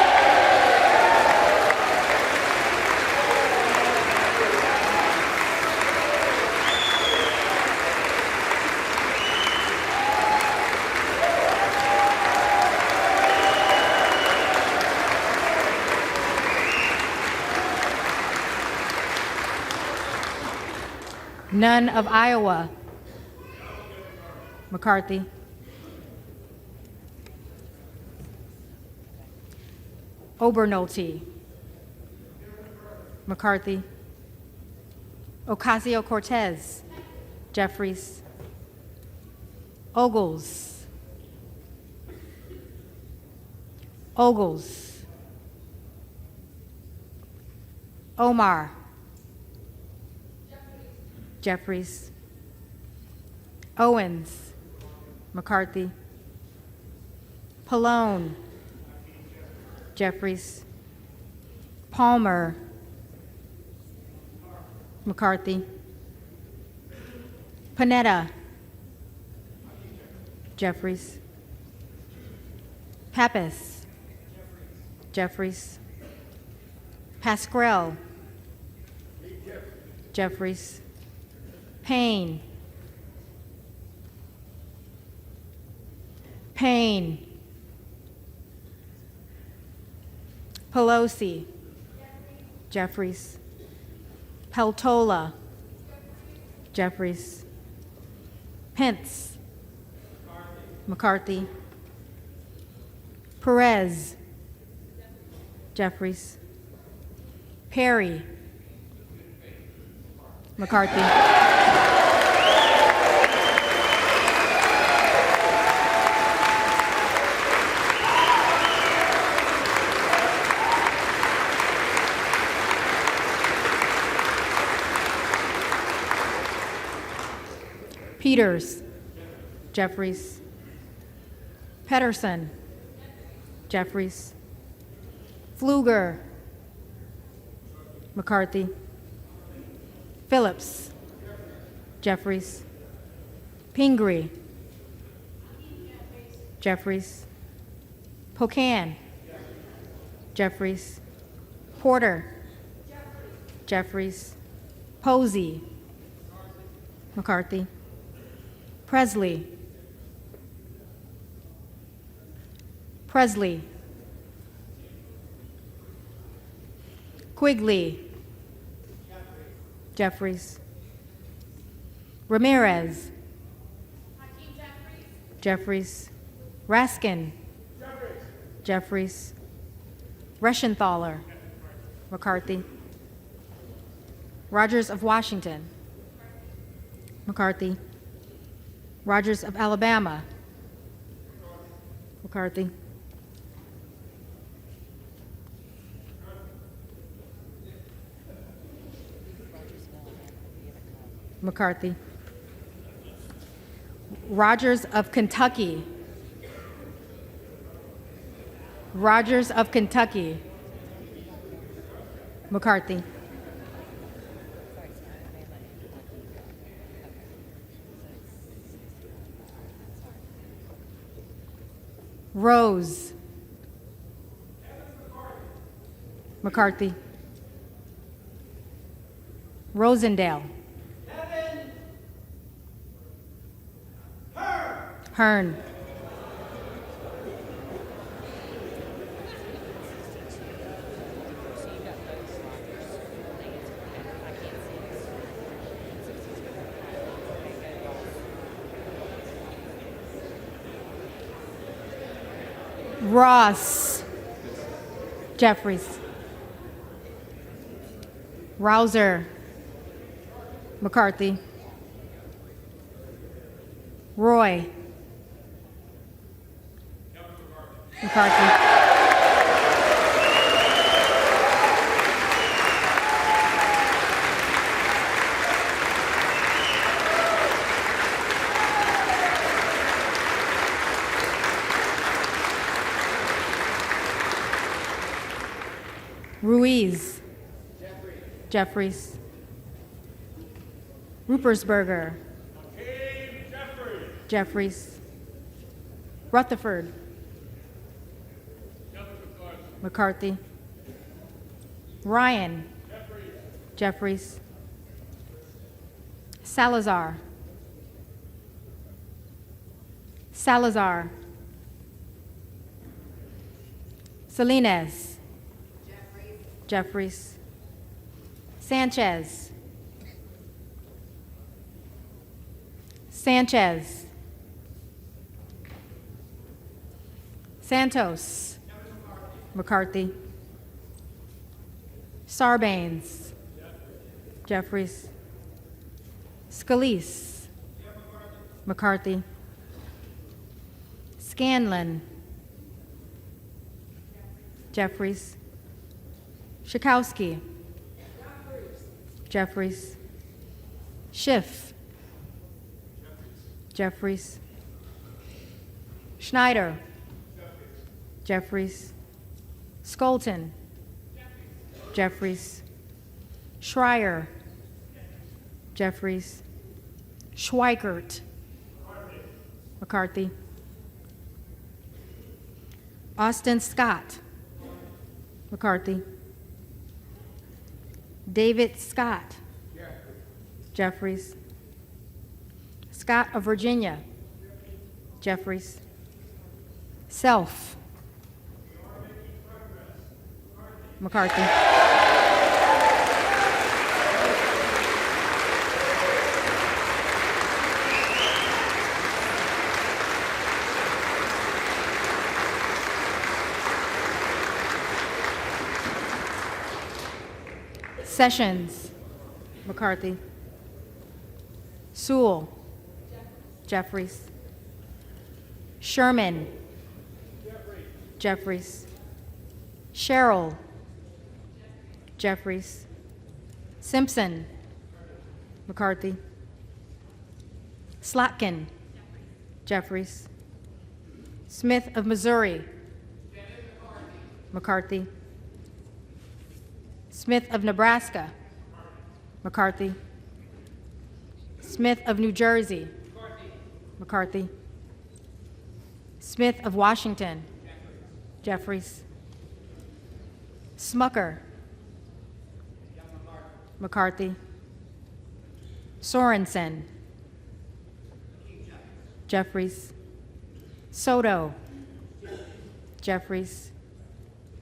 Speaker 7: None of Iowa. McCarthy. Obernolte. McCarthy. Ocasio-Cortez. Jeffries. Ogles. Ogles. Omar. Jeffries. Owens. McCarthy. Pallone. Jeffries. Palmer. McCarthy. Panetta. Jeffries. Pappas. Jeffries. Pascrell. Jeffries. Payne. Payne. Pelosi. Jeffries. Peltola. Jeffries. Pence. McCarthy. Perez. Jeffries. Perry. McCarthy. Peters. Jeffries. Pedersen. Jeffries. Pfluger. McCarthy. Phillips. Jeffries. Pingree. Jeffries. Pocan. Jeffries. Porter. Jeffries. Posey. McCarthy. Presley. Presley. Quigley. Jeffries. Ramirez. Jeffries. Raskin. Jeffries. Reschenthaler. McCarthy. Rogers of Washington. McCarthy. Rogers of Alabama. McCarthy. McCarthy. Rogers of Kentucky. Rogers of Kentucky. McCarthy. Rose. McCarthy. Rosendale. Hearn. Ross. Jeffries. Rouser. McCarthy. Roy. McCarthy. Ruiz. Jeffries. Rupersberger. Jeffries. Rutherford. McCarthy. Ryan. Jeffries. Salazar. Salazar. Salinas. Jeffries. Sanchez. Sanchez. Santos. McCarthy. Sarbanes. Jeffries. Scalise. McCarthy. Scanlon. Jeffries. Schakowsky. Jeffries. Schiff. Jeffries. Schneider. Jeffries. Skolton. Jeffries. Schreier. Jeffries. Schweikert. McCarthy. Austin Scott. McCarthy. David Scott. Jeffries. Scott of Virginia. Jeffries. Self. McCarthy. Sessions, McCarthy. Sewell, Jeffries. Sherman, Jeffries. Sherrill, Jeffries. Simpson, McCarthy. Slotkin, Jeffries. Smith of Missouri, McCarthy. Smith of Nebraska, McCarthy. Smith of New Jersey, McCarthy. Smith of Washington, Jeffries. Smucker, McCarthy. Sorensen, Jeffries. Soto, Jeffries.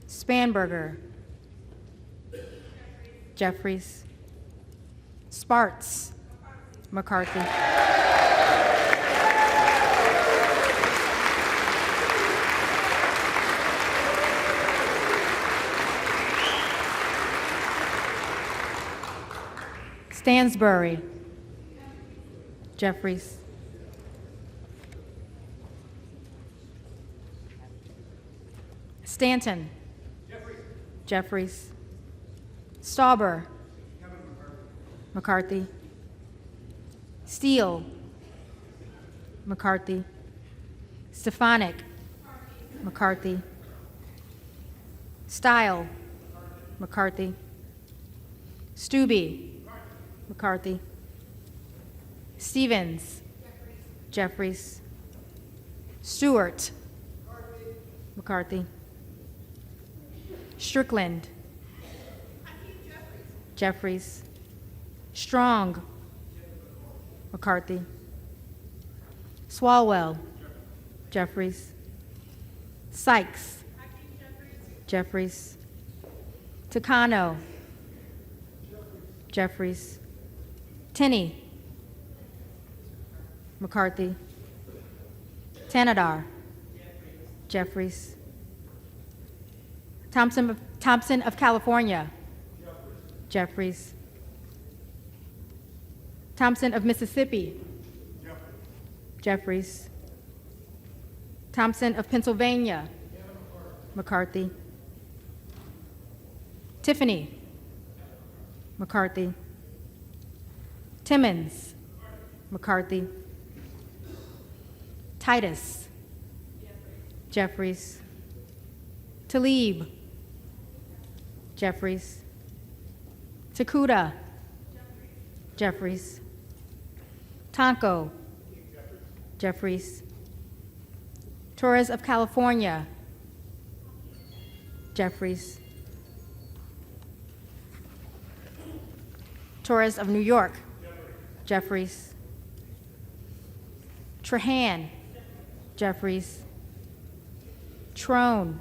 Speaker 7: Spanberger, Jeffries. Sparts, McCarthy. Stansbury, Jeffries. Stanton, Jeffries. Stauber, McCarthy. Steele, McCarthy. Stefanik, McCarthy. Stile, McCarthy. Stube, McCarthy. Stevens, Jeffries. Stewart, McCarthy. Strickland, Jeffries. Strong, McCarthy. Swalwell, Jeffries. Sykes, Jeffries. Takano, Jeffries. Tinney, McCarthy. Tanadar, Jeffries. Thompson of California, Jeffries. Thompson of Mississippi, Jeffries. Thompson of Pennsylvania, McCarthy. Tiffany, McCarthy. Timmons, McCarthy. Titus, Jeffries. Talib, Jeffries. Takuda, Jeffries. Tonko, Jeffries. Torres of California, Jeffries. Torres of New York, Jeffries. Trahan, Jeffries. Trone,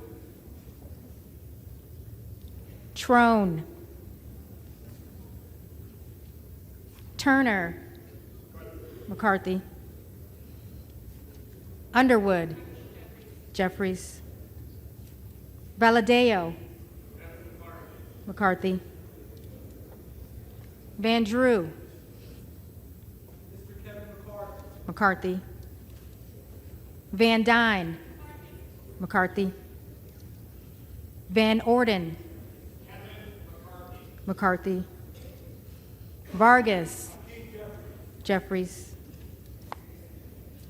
Speaker 7: Trone. Turner, McCarthy. Underwood, Jeffries. Valadeo, McCarthy. Van Drew, McCarthy. Van Dyne, McCarthy. Van Orden, McCarthy. Vargas, Jeffries.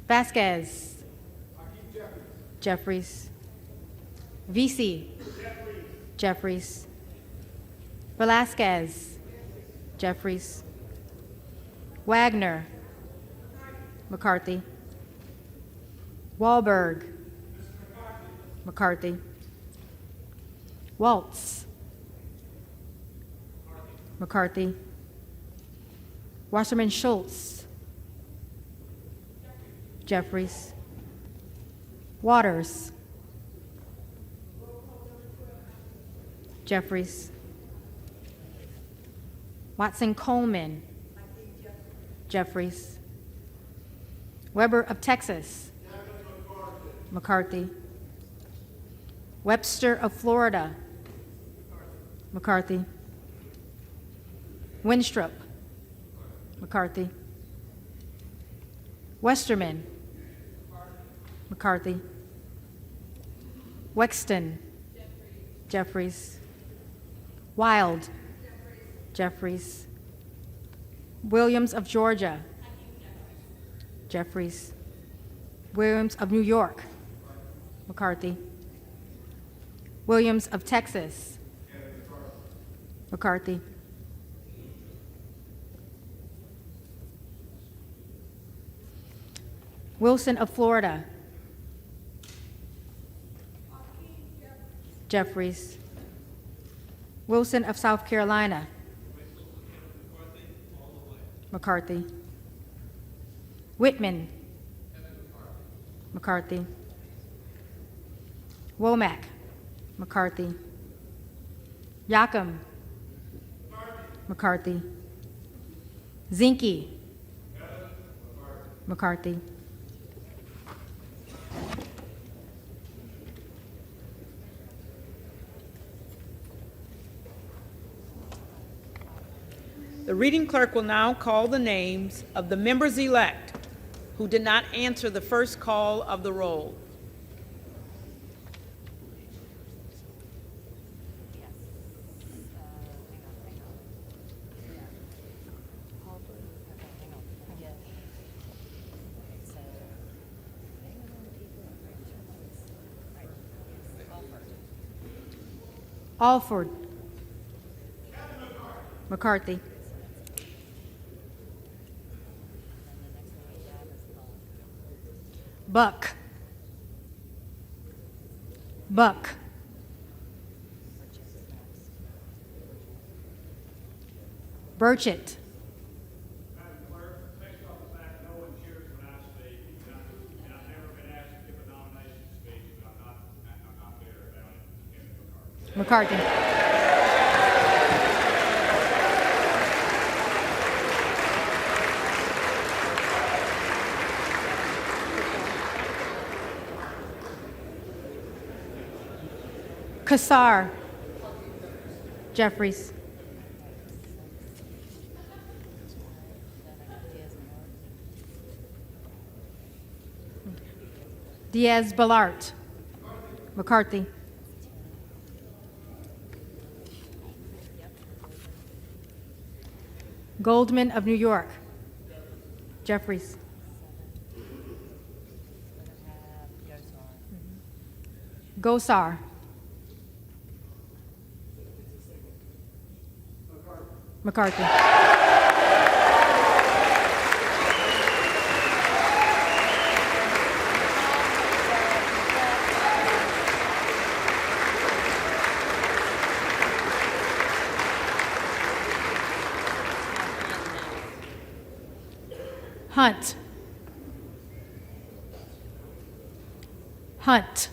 Speaker 7: Vasquez, Jeffries. Vesey, Jeffries. Velasquez, Jeffries. Wagner, McCarthy. Wahlberg, McCarthy. Waltz, McCarthy. Wasserman Schultz, Jeffries. Waters, Jeffries. Watson Coleman. Jeffries. Weber of Texas. McCarthy. Webster of Florida. McCarthy. Winstrup. McCarthy. Westerman. McCarthy. Wexton. Jeffries. Wild. Jeffries. Williams of Georgia. Jeffries. Williams of New York. McCarthy. Williams of Texas. McCarthy. Wilson of Florida. Jeffries. Wilson of South Carolina. McCarthy. Whitman. McCarthy. Womack. McCarthy. Yacom. McCarthy. Zinke. McCarthy.
Speaker 1: The reading clerk will now call the names of the members-elect who did not answer the first call of the roll.
Speaker 7: Alford. McCarthy. Buck. Buck. Burchett.
Speaker 8: Madam Clerk, based on the fact no one cheers when I speak, and I've never been asked to give a nomination speech, but I'm not bitter about it. Kevin McCarthy.
Speaker 7: McCarthy. Kassar. Jeffries. Diaz-Balart. McCarthy. Goldman of New York. Jeffries. Gosar. McCarthy. Hunt. Hunt.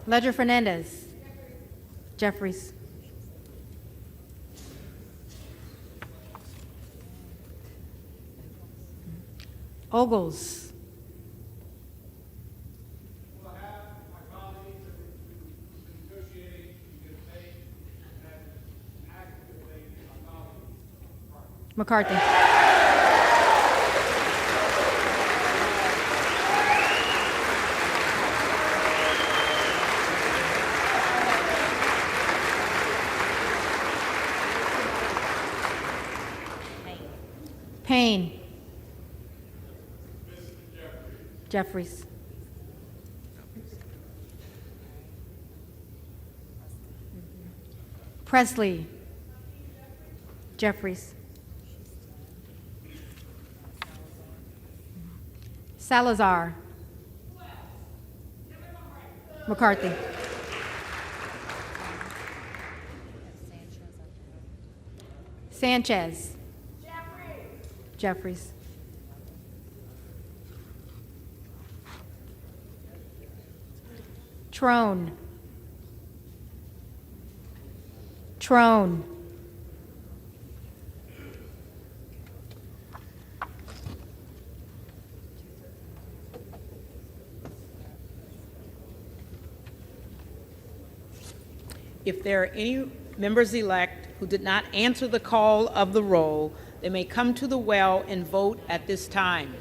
Speaker 7: Ledger Fernandez. Jeffries. Ogles.
Speaker 8: Will I have my colleagues who negotiate in good faith and have act in good faith with my colleagues.
Speaker 7: McCarthy. Payne. Jeffries. Presley. Jeffries. Salazar. McCarthy. Sanchez. Jeffries. Trone. Trone.
Speaker 1: If there are any members-elect who did not answer the call of the roll, they may come to the well and vote at this time.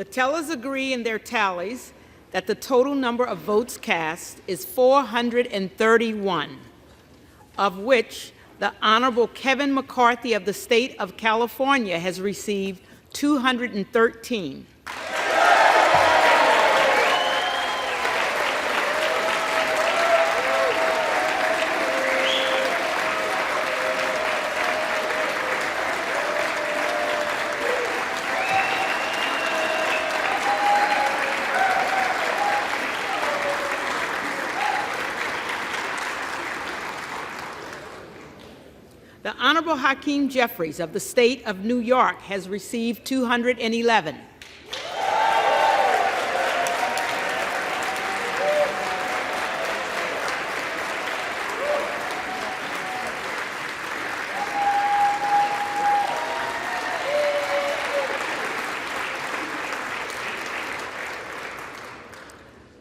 Speaker 1: The tellers agree in their tallies that the total number of votes cast is 431, of which the Honorable Kevin McCarthy of the state of California has received 213. The Honorable Hakeem Jeffries of the state of New York has received 211.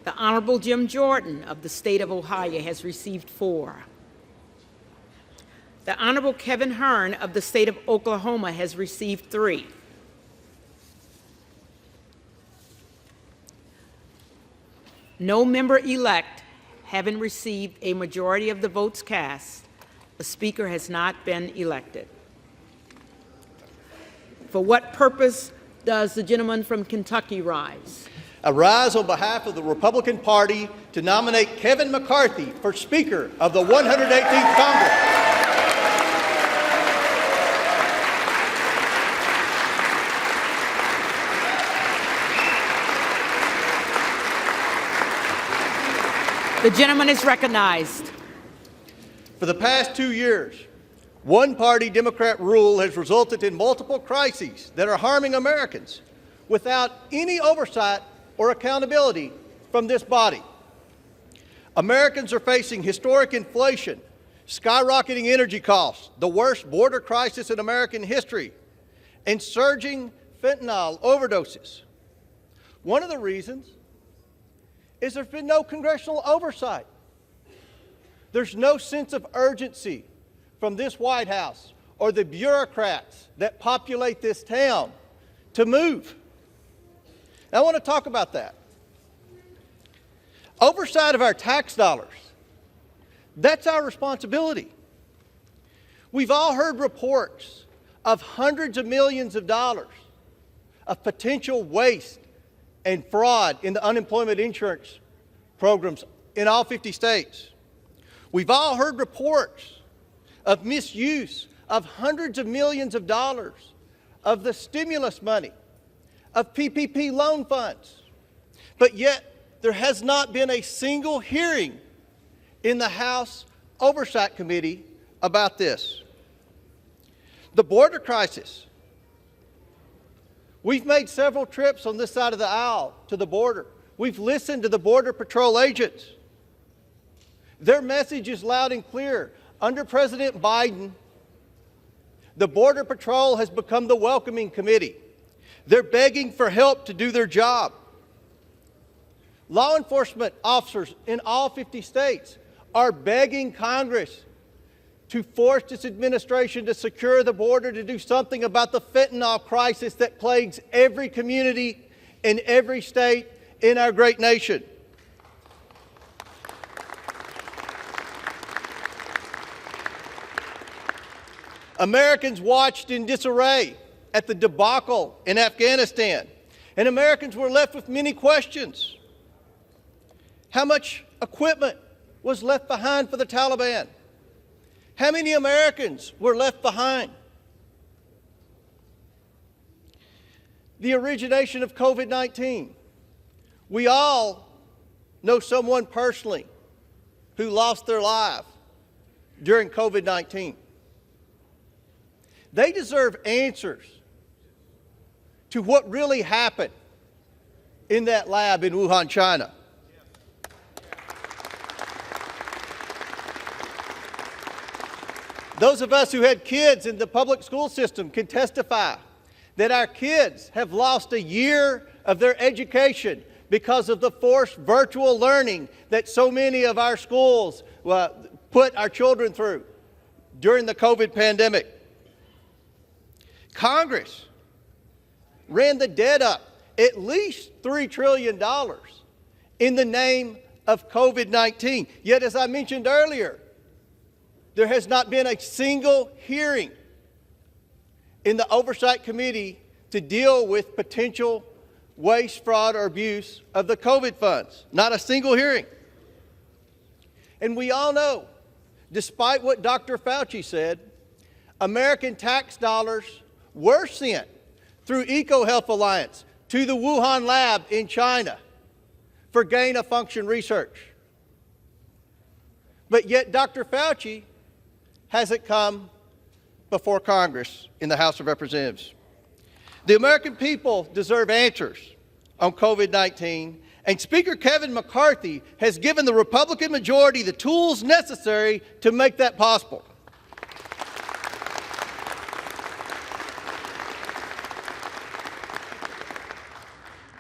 Speaker 1: The Honorable Jim Jordan of the state of Ohio has received 4. The Honorable Kevin Hearn of the state of Oklahoma has received 3. No member-elect having received a majority of the votes cast, the Speaker has not been elected. For what purpose does the gentleman from Kentucky rise?
Speaker 9: I rise on behalf of the Republican Party to nominate Kevin McCarthy for Speaker of the 118th Congress.
Speaker 1: The gentleman is recognized.
Speaker 9: For the past 2 years, one-party Democrat rule has resulted in multiple crises that are harming Americans without any oversight or accountability from this body. Americans are facing historic inflation, skyrocketing energy costs, the worst border crisis in American history, and surging fentanyl overdoses. One of the reasons is there's been no congressional oversight. There's no sense of urgency from this White House or the bureaucrats that populate this town to move. I want to talk about that. Oversight of our tax dollars, that's our responsibility. We've all heard reports of hundreds of millions of dollars of potential waste and fraud in the unemployment insurance programs in all 50 states. We've all heard reports of misuse of hundreds of millions of dollars of the stimulus money, of PPP loan funds. But yet, there has not been a single hearing in the House Oversight Committee about this. The border crisis. We've made several trips on this side of the aisle to the border. We've listened to the Border Patrol agents. Their message is loud and clear. Under President Biden, the Border Patrol has become the welcoming committee. They're begging for help to do their job. Law enforcement officers in all 50 states are begging Congress to force this administration to secure the border, to do something about the fentanyl crisis that plagues every community in every state in our great nation. Americans watched in disarray at the debacle in Afghanistan, and Americans were left with many questions. How much equipment was left behind for the Taliban? How many Americans were left behind? The origination of COVID-19. We all know someone personally who lost their life during COVID-19. They deserve answers to what really happened in that lab in Wuhan, China. Those of us who had kids in the public school system can testify that our kids have lost a year of their education because of the forced virtual learning that so many of our schools put our children through during the COVID pandemic. Congress ran the debt up at least $3 trillion in the name of COVID-19. Yet, as I mentioned earlier, there has not been a single hearing in the Oversight Committee to deal with potential waste, fraud, or abuse of the COVID funds. Not a single hearing. And we all know, despite what Dr. Fauci said, American tax dollars were sent through EcoHealth Alliance to the Wuhan lab in China for gain-of-function research. But yet Dr. Fauci hasn't come before Congress in the House of Representatives. The American people deserve answers on COVID-19, and Speaker Kevin McCarthy has given the Republican majority the tools necessary to make that possible.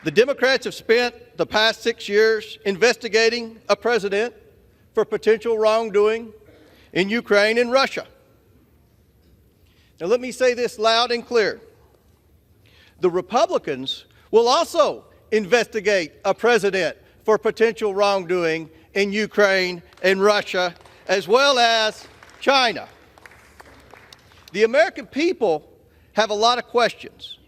Speaker 9: The Democrats have spent the past 6 years investigating a president for potential wrongdoing in Ukraine and Russia. Now, let me say this loud and clear. The Republicans will also investigate a president for potential wrongdoing in Ukraine and Russia, as well as China. The American people have a lot of questions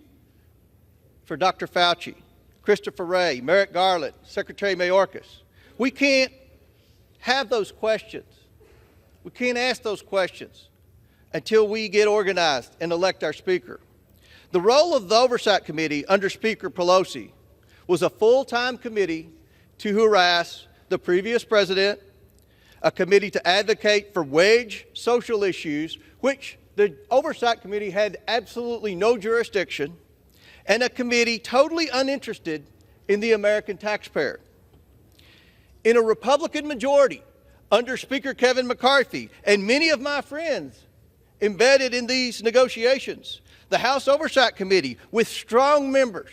Speaker 9: for Dr. Fauci, Christopher Wray, Merrick Garland, Secretary Mayorkas. We can't have those questions. We can't ask those questions until we get organized and elect our Speaker. The role of the Oversight Committee under Speaker Pelosi was a full-time committee to harass the previous president, a committee to advocate for wage social issues, which the Oversight Committee had absolutely no jurisdiction, and a committee totally uninterested in the American taxpayer. In a Republican majority under Speaker Kevin McCarthy and many of my friends embedded in these negotiations, the House Oversight Committee, with strong members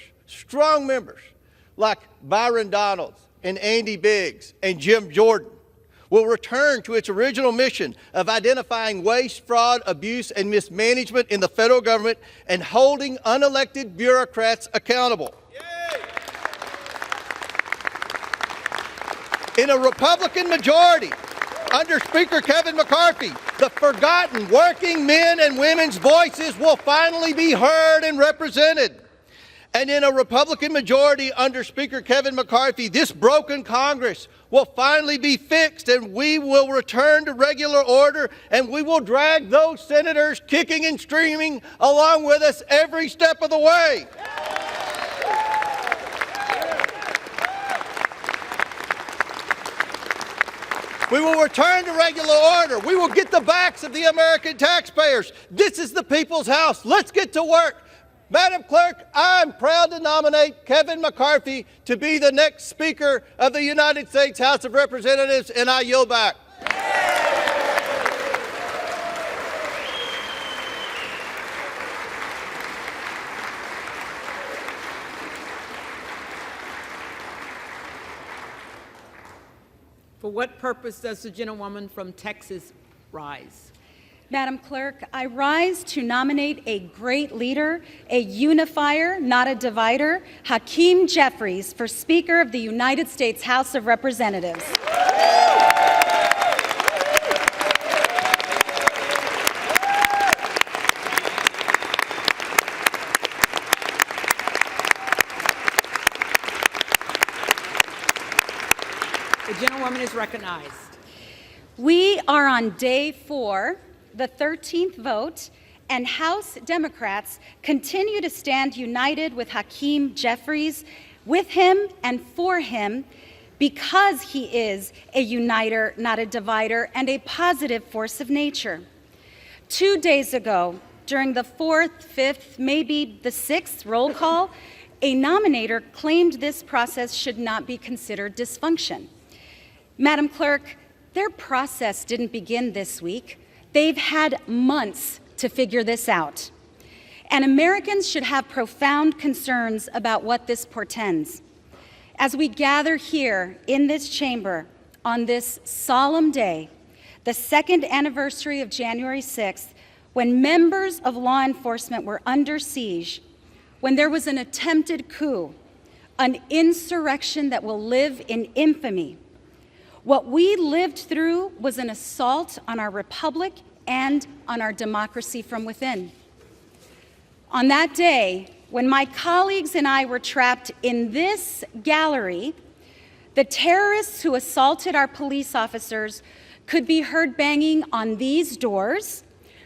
Speaker 9: like Byron Donalds and Andy Biggs and Jim Jordan, will return to its original mission of identifying waste, fraud, abuse, and mismanagement in the federal government and holding unelected bureaucrats accountable. In a Republican majority under Speaker Kevin McCarthy, the forgotten working men and women's voices will finally be heard and represented. And in a Republican majority under Speaker Kevin McCarthy, this broken Congress will finally be fixed, and we will return to regular order, and we will drag those senators kicking and screaming along with us every step of the way. We will return to regular order. We will get the backs of the American taxpayers. This is the people's house. Let's get to work. Madam Clerk, I'm proud to nominate Kevin McCarthy to be the next Speaker of the United States House of Representatives, and I yield back.
Speaker 1: For what purpose does the gentlewoman from Texas rise?
Speaker 10: Madam Clerk, I rise to nominate a great leader, a unifier, not a divider, Hakeem Jeffries, for Speaker of the United States House of Representatives.
Speaker 1: The gentlewoman is recognized.
Speaker 10: We are on day 4, the 13th vote, and House Democrats continue to stand united with Hakeem Jeffries, with him and for him, because he is a uniter, not a divider, and a positive force of nature. 2 days ago, during the 4th, 5th, maybe the 6th roll call, a nominator claimed this process should not be considered dysfunction. Madam Clerk, their process didn't begin this week. They've had months to figure this out. And Americans should have profound concerns about what this portends. As we gather here in this chamber on this solemn day, the 2nd anniversary of January 6th, when members of law enforcement were under siege, when there was an attempted coup, an insurrection that will live in infamy. What we lived through was an assault on our republic and on our democracy from within. On that day, when my colleagues and I were trapped in this gallery, the terrorists who assaulted our police officers could be heard banging on these doors,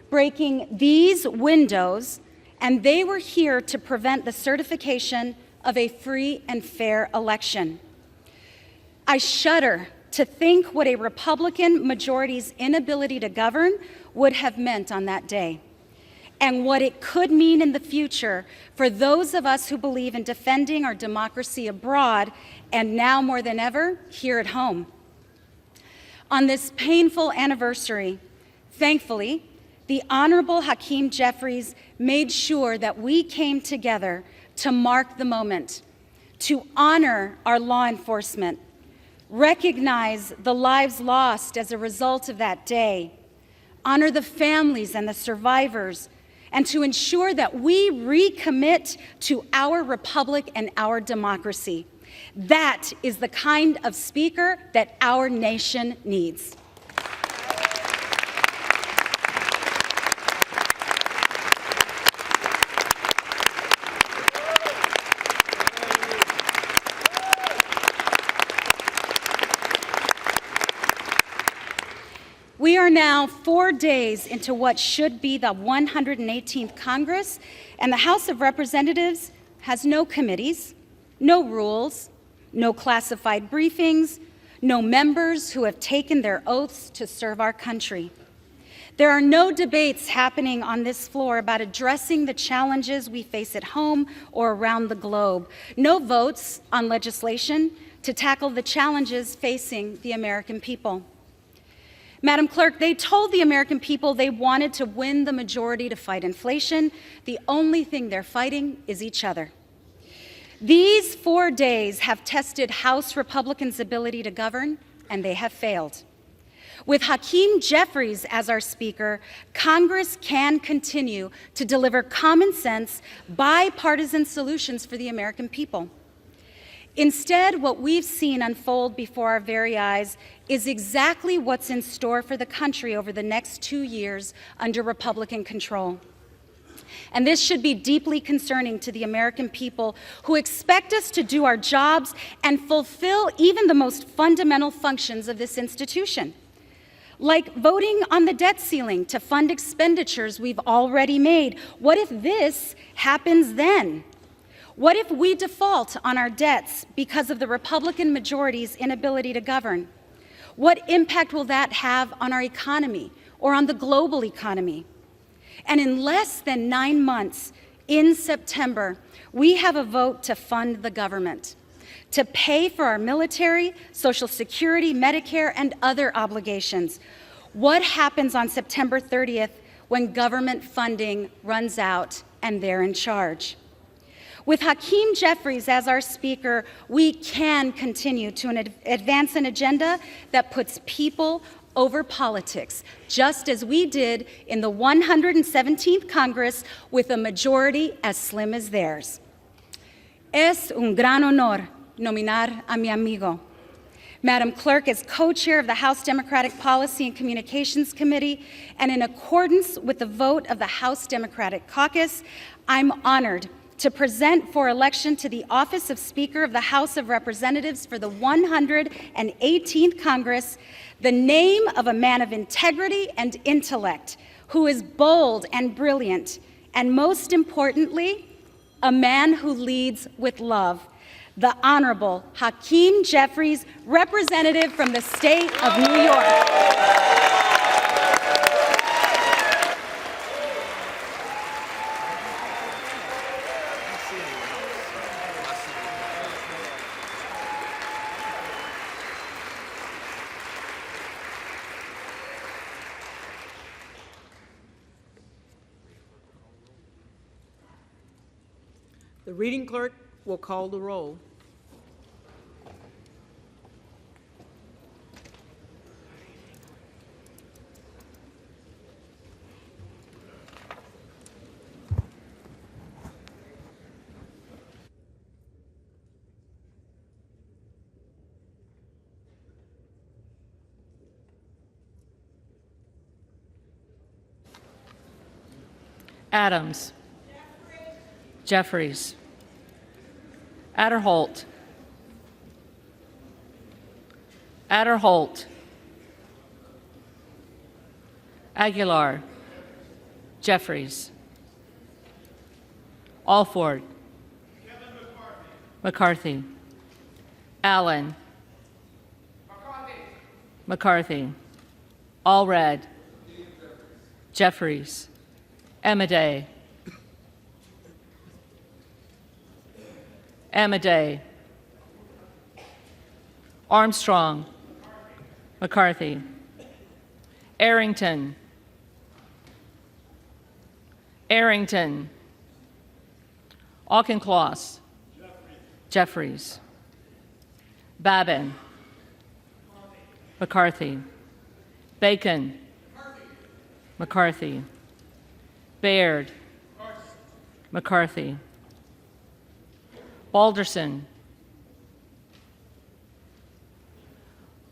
Speaker 10: breaking these windows, and they were here to prevent the certification of a free and fair election. I shudder to think what a Republican majority's inability to govern would have meant on that day, and what it could mean in the future for those of us who believe in defending our democracy abroad and now more than ever here at home. On this painful anniversary, thankfully, the Honorable Hakeem Jeffries made sure that we came together to mark the moment, to honor our law enforcement, recognize the lives lost as a result of that day, honor the families and the survivors, and to ensure that we recommit to our republic and our democracy. That is the kind of speaker that our nation needs. We are now 4 days into what should be the 118th Congress, and the House of Representatives has no committees, no rules, no classified briefings, no members who have taken their oaths to serve our country. There are no debates happening on this floor about addressing the challenges we face at home or around the globe. No votes on legislation to tackle the challenges facing the American people. Madam Clerk, they told the American people they wanted to win the majority to fight inflation. The only thing they're fighting is each other. These 4 days have tested House Republicans' ability to govern, and they have failed. With Hakeem Jeffries as our Speaker, Congress can continue to deliver common sense, bipartisan solutions for the American people. Instead, what we've seen unfold before our very eyes is exactly what's in store for the country over the next 2 years under Republican control. And this should be deeply concerning to the American people who expect us to do our jobs and fulfill even the most fundamental functions of this institution, like voting on the debt ceiling to fund expenditures we've already made. What if this happens then? What if we default on our debts because of the Republican majority's inability to govern? What impact will that have on our economy or on the global economy? And in less than 9 months, in September, we have a vote to fund the government, to pay for our military, Social Security, Medicare, and other obligations. What happens on September 30th when government funding runs out and they're in charge? With Hakeem Jeffries as our Speaker, we can continue to advance an agenda that puts people over politics, just as we did in the 117th Congress with a majority as slim as theirs. Es un gran honor nominar a mi amigo. Madam Clerk, as co-chair of the House Democratic Policy and Communications Committee, and in accordance with the vote of the House Democratic Caucus, I'm honored to present for election to the office of Speaker of the House of Representatives for the 118th Congress the name of a man of integrity and intellect who is bold and brilliant, and most importantly, a man who leads with love, the Honorable Hakeem Jeffries, representative from the state of New York.
Speaker 1: The reading clerk will call the roll.
Speaker 11: Adams. Jeffries. Adderholt. Adderholt. Aguilar. Jeffries. Alford. McCarthy. Allen. McCarthy. Allred. Jeffries. Amadei. Amadei. Armstrong. McCarthy. Arrington. Arrington. Auchincloss. Jeffries. Babin. McCarthy. Bacon. McCarthy. Baird. McCarthy. Balderson.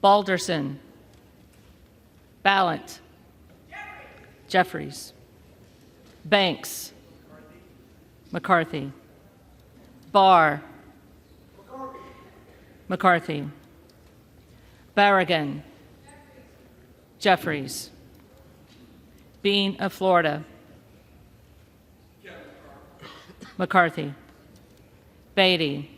Speaker 11: Balderson. Ballant. Jeffries. Banks. McCarthy. Barr. McCarthy. Barragan. Jeffries. Bean of Florida. McCarthy. Beatty.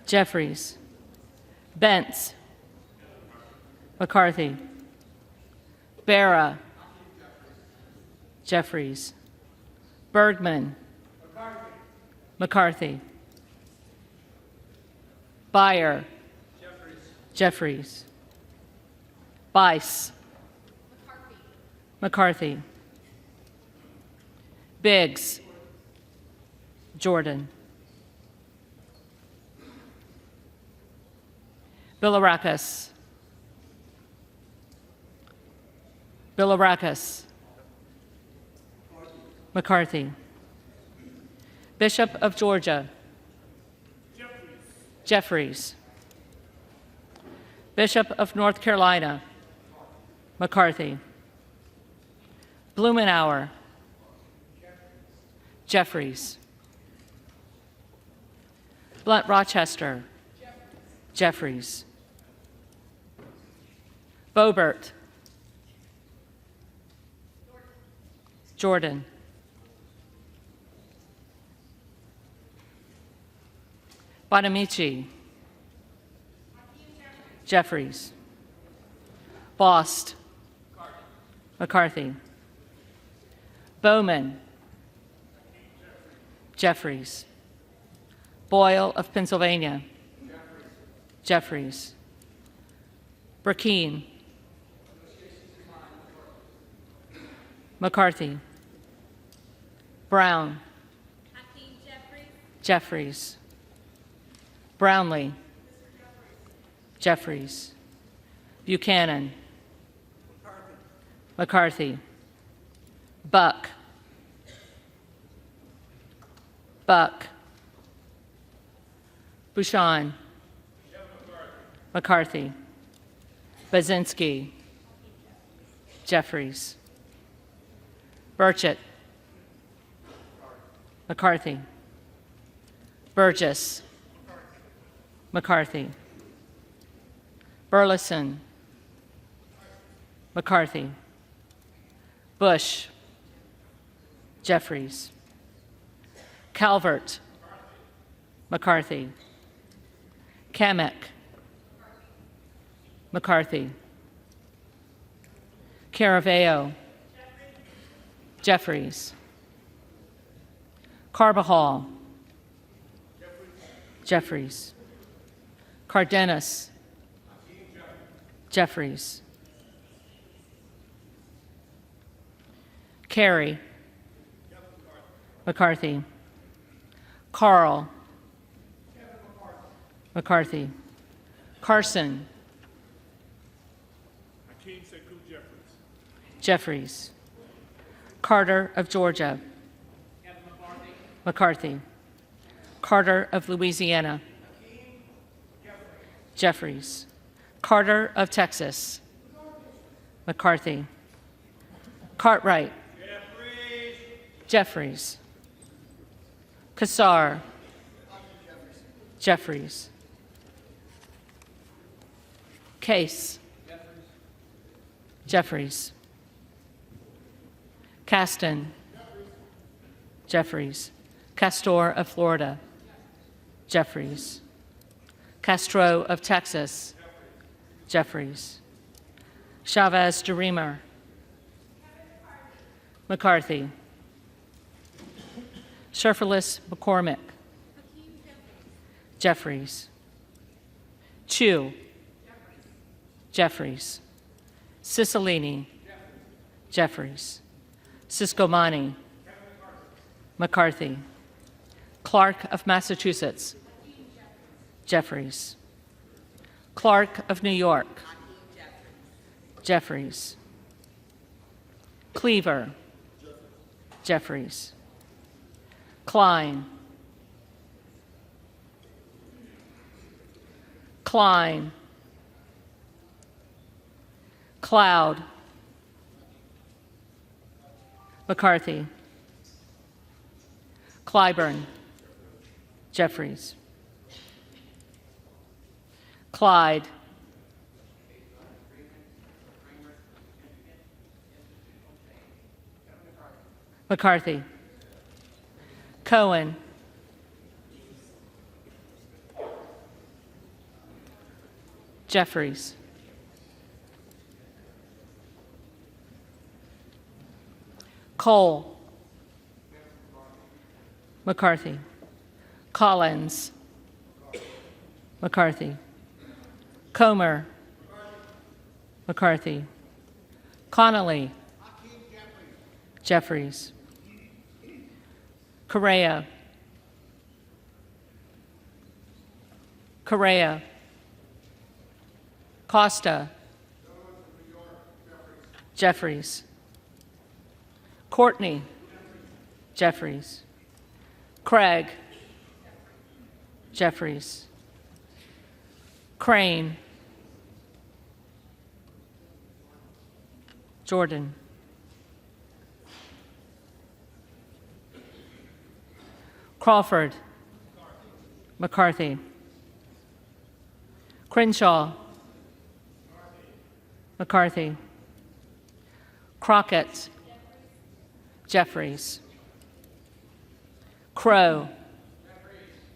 Speaker 11: Jeffries. Bentz. McCarthy. Barra. Jeffries. Bergman. McCarthy. Beyer. Jeffries. Bice. McCarthy. Biggs. Jordan. Bilirakis. Bilirakis. McCarthy. Bishop of Georgia. Jeffries. Bishop of North Carolina. McCarthy. Blumenauer. Jeffries. Blunt Rochester. Jeffries. Boebert. Jordan. Bonamici. Jeffries. Bost. McCarthy. Bowman. Jeffries. Boyle of Pennsylvania. Jeffries. Burkeen. McCarthy. Brown. Jeffries. Brownlee. Jeffries. Buchanan. McCarthy. Buck. Buck. Bouchon. McCarthy. Bazinski. Jeffries. Burchett. McCarthy. Burgess. McCarthy. Burleson. McCarthy. Bush. Jeffries. Calvert. McCarthy. Kamek. McCarthy. Caraveo. Jeffries. Carbajal. Jeffries. Cardenas. Jeffries. Carey. McCarthy. Carl. McCarthy. Carson. Jeffries. Carter of Georgia. McCarthy. Carter of Louisiana. Jeffries. Carter of Texas. McCarthy. Cartwright. Jeffries. Kassar. Jeffries. Case. Jeffries. Caston. Jeffries. Castor of Florida. Jeffries. Castro of Texas. Jeffries. Chavez de Reamer. McCarthy. Sherferless McCormick. Jeffries. Chu. Jeffries. Cicilline. Jeffries. Siscomani. McCarthy. Clark of Massachusetts. Jeffries. Clark of New York. Jeffries. Cleaver. Jeffries. Klein. Klein. Cloud. McCarthy. Clyburn. Jeffries. Clyde. McCarthy. Cohen. Jeffries. Cole. McCarthy. Collins. McCarthy. Comer. McCarthy. Connolly. Jeffries. Correa. Correa. Costa. Jeffries. Courtney. Jeffries. Craig. Jeffries. Crane. Jordan. Crawford. McCarthy. Crenshaw. McCarthy. Crockett. Jeffries. Crow.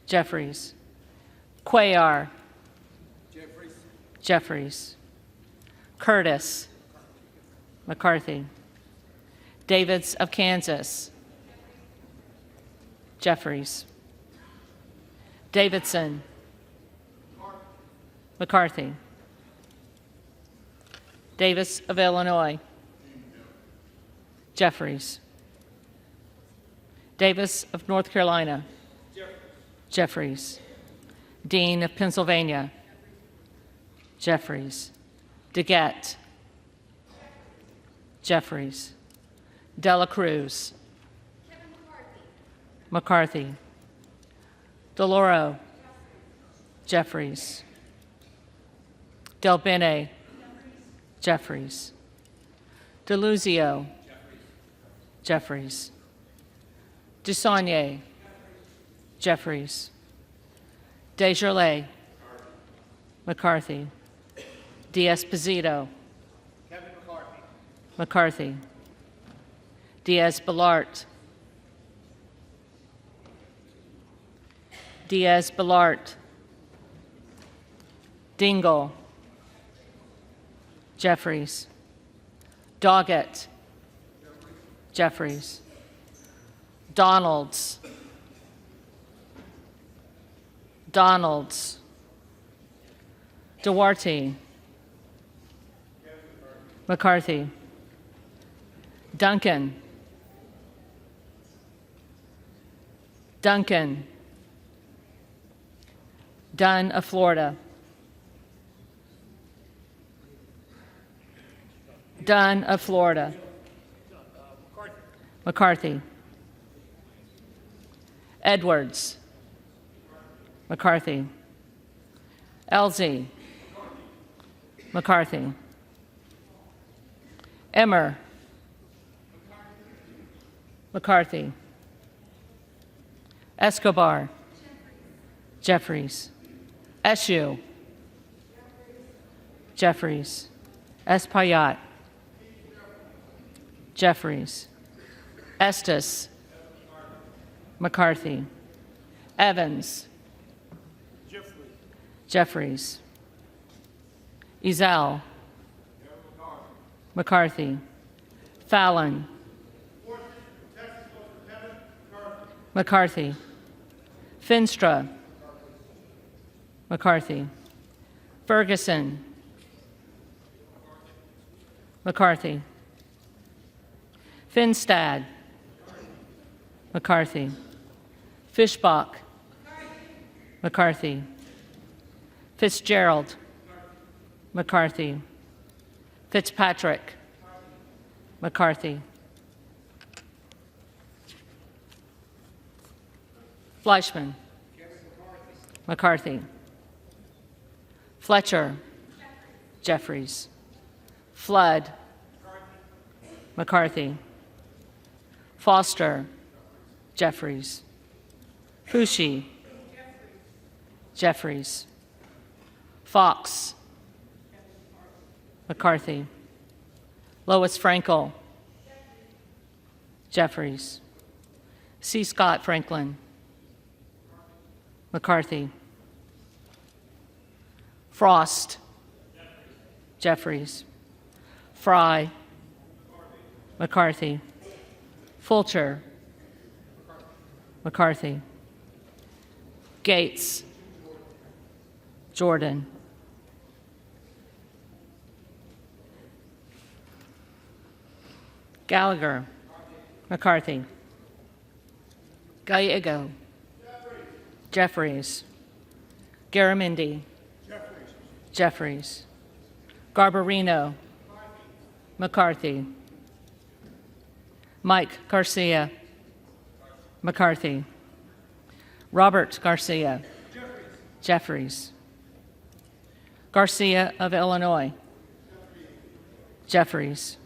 Speaker 11: Jeffries. Cuellar. Jeffries. Curtis. McCarthy. Davids of Kansas. Jeffries. Davidson. McCarthy. Davis of Illinois. Jeffries. Davis of North Carolina. Jeffries. Dean of Pennsylvania. Jeffries. DeGette. Jeffries. Dela Cruz. McCarthy. DeLauro. Jeffries. Del Bene. Jeffries. DeLuzio. Jeffries. Dusaunier. Jeffries. Desjardins. McCarthy. D'Esposito. McCarthy. Diaz-Balart. Diaz-Balart. Dingle. Jeffries. Doggett. Jeffries. Donalds. Donalds. Duarte. McCarthy. Duncan. Duncan. Dunn of Florida. Dunn of Florida. McCarthy. Edwards. McCarthy. Elsie. McCarthy. Emmer. McCarthy. Escobar. Jeffries. Eshoo. Jeffries. Espaillat. Jeffries. Estes. McCarthy. Evans. Jeffries. Ezell. McCarthy. Fallon. McCarthy. Finstra. McCarthy. Ferguson. McCarthy. Finstad. McCarthy. Fishbach. McCarthy. Fitzgerald. McCarthy. Fitzpatrick. McCarthy. Fleischman. McCarthy. Fletcher. Jeffries. Flood. McCarthy. Foster. Jeffries. Fushi. Jeffries. Fox. McCarthy. Lois Frankel. Jeffries. C. Scott Franklin. McCarthy. Frost. Jeffries. Fry. McCarthy. Fulcher. McCarthy. Gates. Jordan. Gallagher. McCarthy. Gallego. Jeffries. Garamendi. Jeffries. Garbarino. McCarthy. Mike Garcia. McCarthy. Robert Garcia. Jeffries. Garcia of Illinois. Jeffries.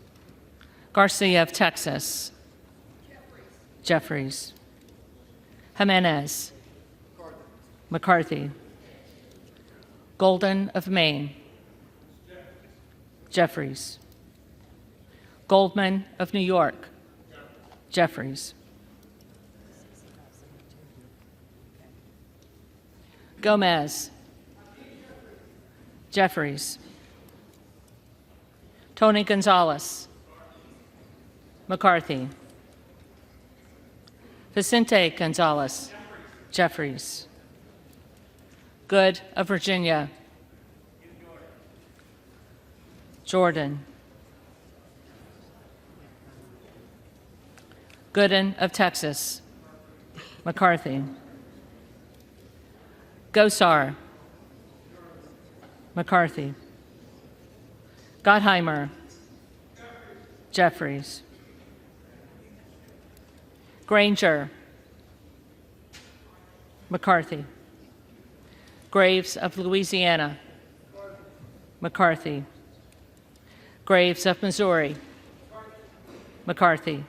Speaker 11: Garcia of Texas. Jeffries. Jimenez. McCarthy. Golden of Maine. Jeffries. Goldman of New York. Jeffries. Gomez. Jeffries. Tony Gonzalez. McCarthy. Vicente Gonzalez. Jeffries. Good of Virginia. Jordan. Gooden of Texas. McCarthy. Gosar. McCarthy. Gottheimer. Jeffries. Granger. McCarthy. Graves of Louisiana. McCarthy. Graves of Missouri. McCarthy.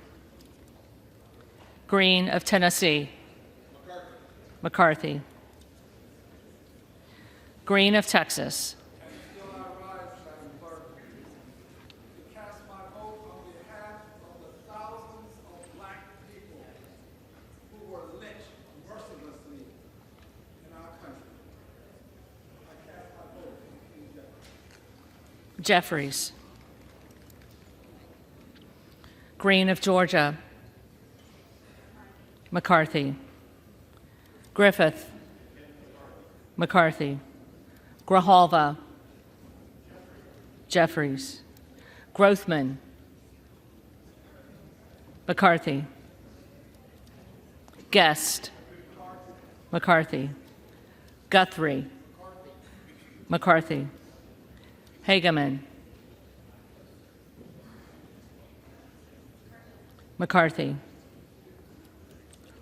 Speaker 11: Green of Tennessee. McCarthy. Green of Texas.
Speaker 8: Still I rise, Madam Clerk, to cast my vote on behalf of the thousands of black people who were lynched mercilessly in our country. I cast my vote on King Jeffries.
Speaker 11: Jeffries. Green of Georgia. McCarthy. Griffith. McCarthy. Grijalva. Jeffries. Grothman. McCarthy. Guest. McCarthy. Guthrie. McCarthy. Hageman. McCarthy.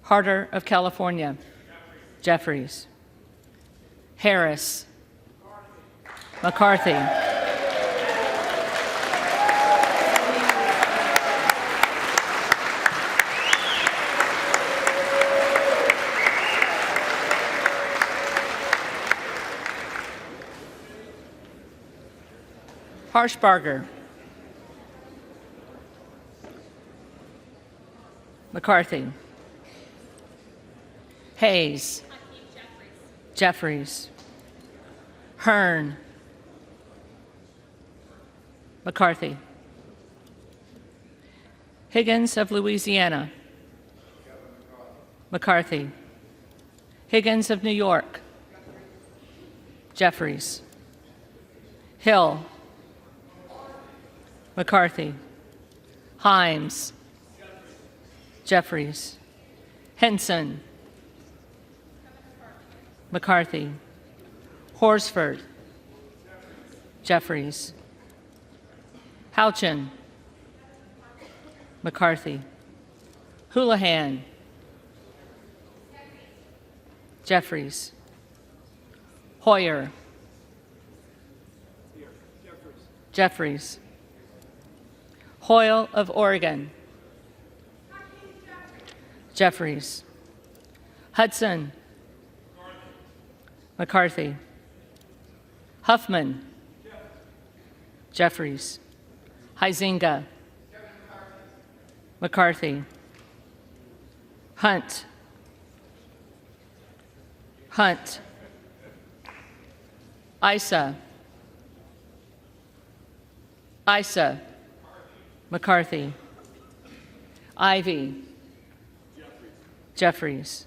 Speaker 11: Harder of California. Jeffries. Harris. McCarthy. Harshbarger. McCarthy. Hayes. Jeffries. Hearn. McCarthy. Higgins of Louisiana. McCarthy. Higgins of New York. Jeffries. Hill. McCarthy. Himes. Jeffries. Henson. McCarthy. Horsford. Jeffries. Houchin. McCarthy. Houlihan. Jeffries. Hoyer. Jeffries. Hoyle of Oregon. Jeffries. Hudson. McCarthy. Huffman. Jeffries. Huizenga. McCarthy. Hunt. Hunt. Issa. Issa. McCarthy. Ivy. Jeffries.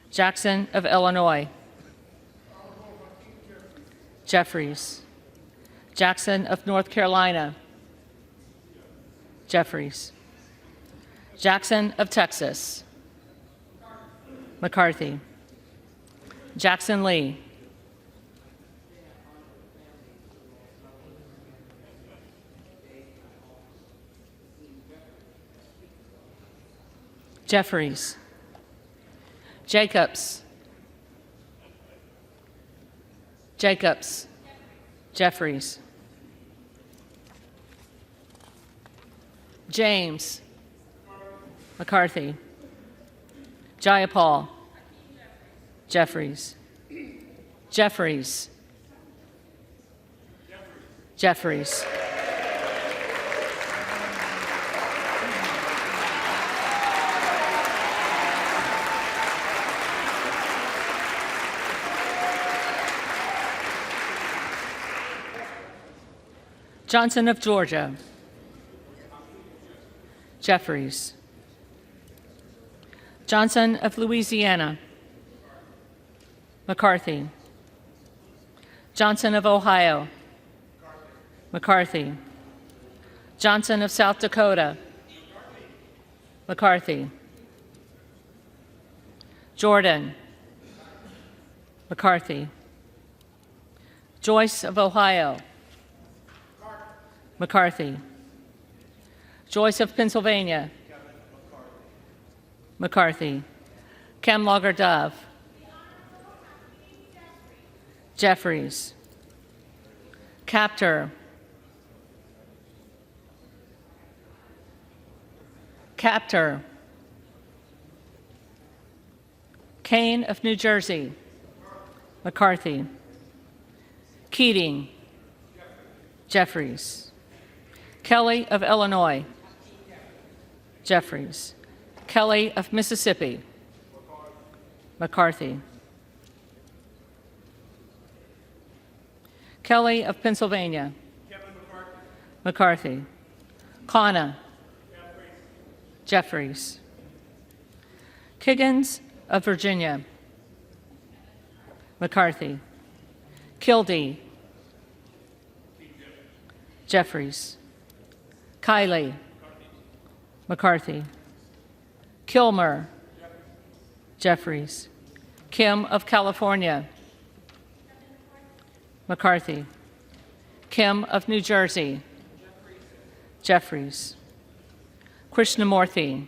Speaker 11: Jackson of Illinois. Jeffries. Jackson of North Carolina. Jeffries. Jackson of Texas. McCarthy. Jackson Lee. Jeffries. Jacobs. Jacobs. Jeffries. James. McCarthy. Jayapal. Jeffries. Jeffries. Jeffries. Johnson of Georgia. Jeffries. Johnson of Louisiana. McCarthy. Johnson of Ohio. McCarthy. Johnson of South Dakota. McCarthy. Jordan. McCarthy. Joyce of Ohio. McCarthy. Joyce of Pennsylvania. McCarthy. Kamlager Dove. Jeffries. Capter. Capter. Kane of New Jersey. McCarthy. Keating. Jeffries. Kelly of Illinois. Jeffries. Kelly of Mississippi. McCarthy. Kelly of Pennsylvania. McCarthy. Kana. Jeffries. Kiggins of Virginia. McCarthy. Kildee. Jeffries. Kiley. McCarthy. Kilmer. Jeffries. Kim of California. McCarthy. Kim of New Jersey. Jeffries. Krishnamurthy.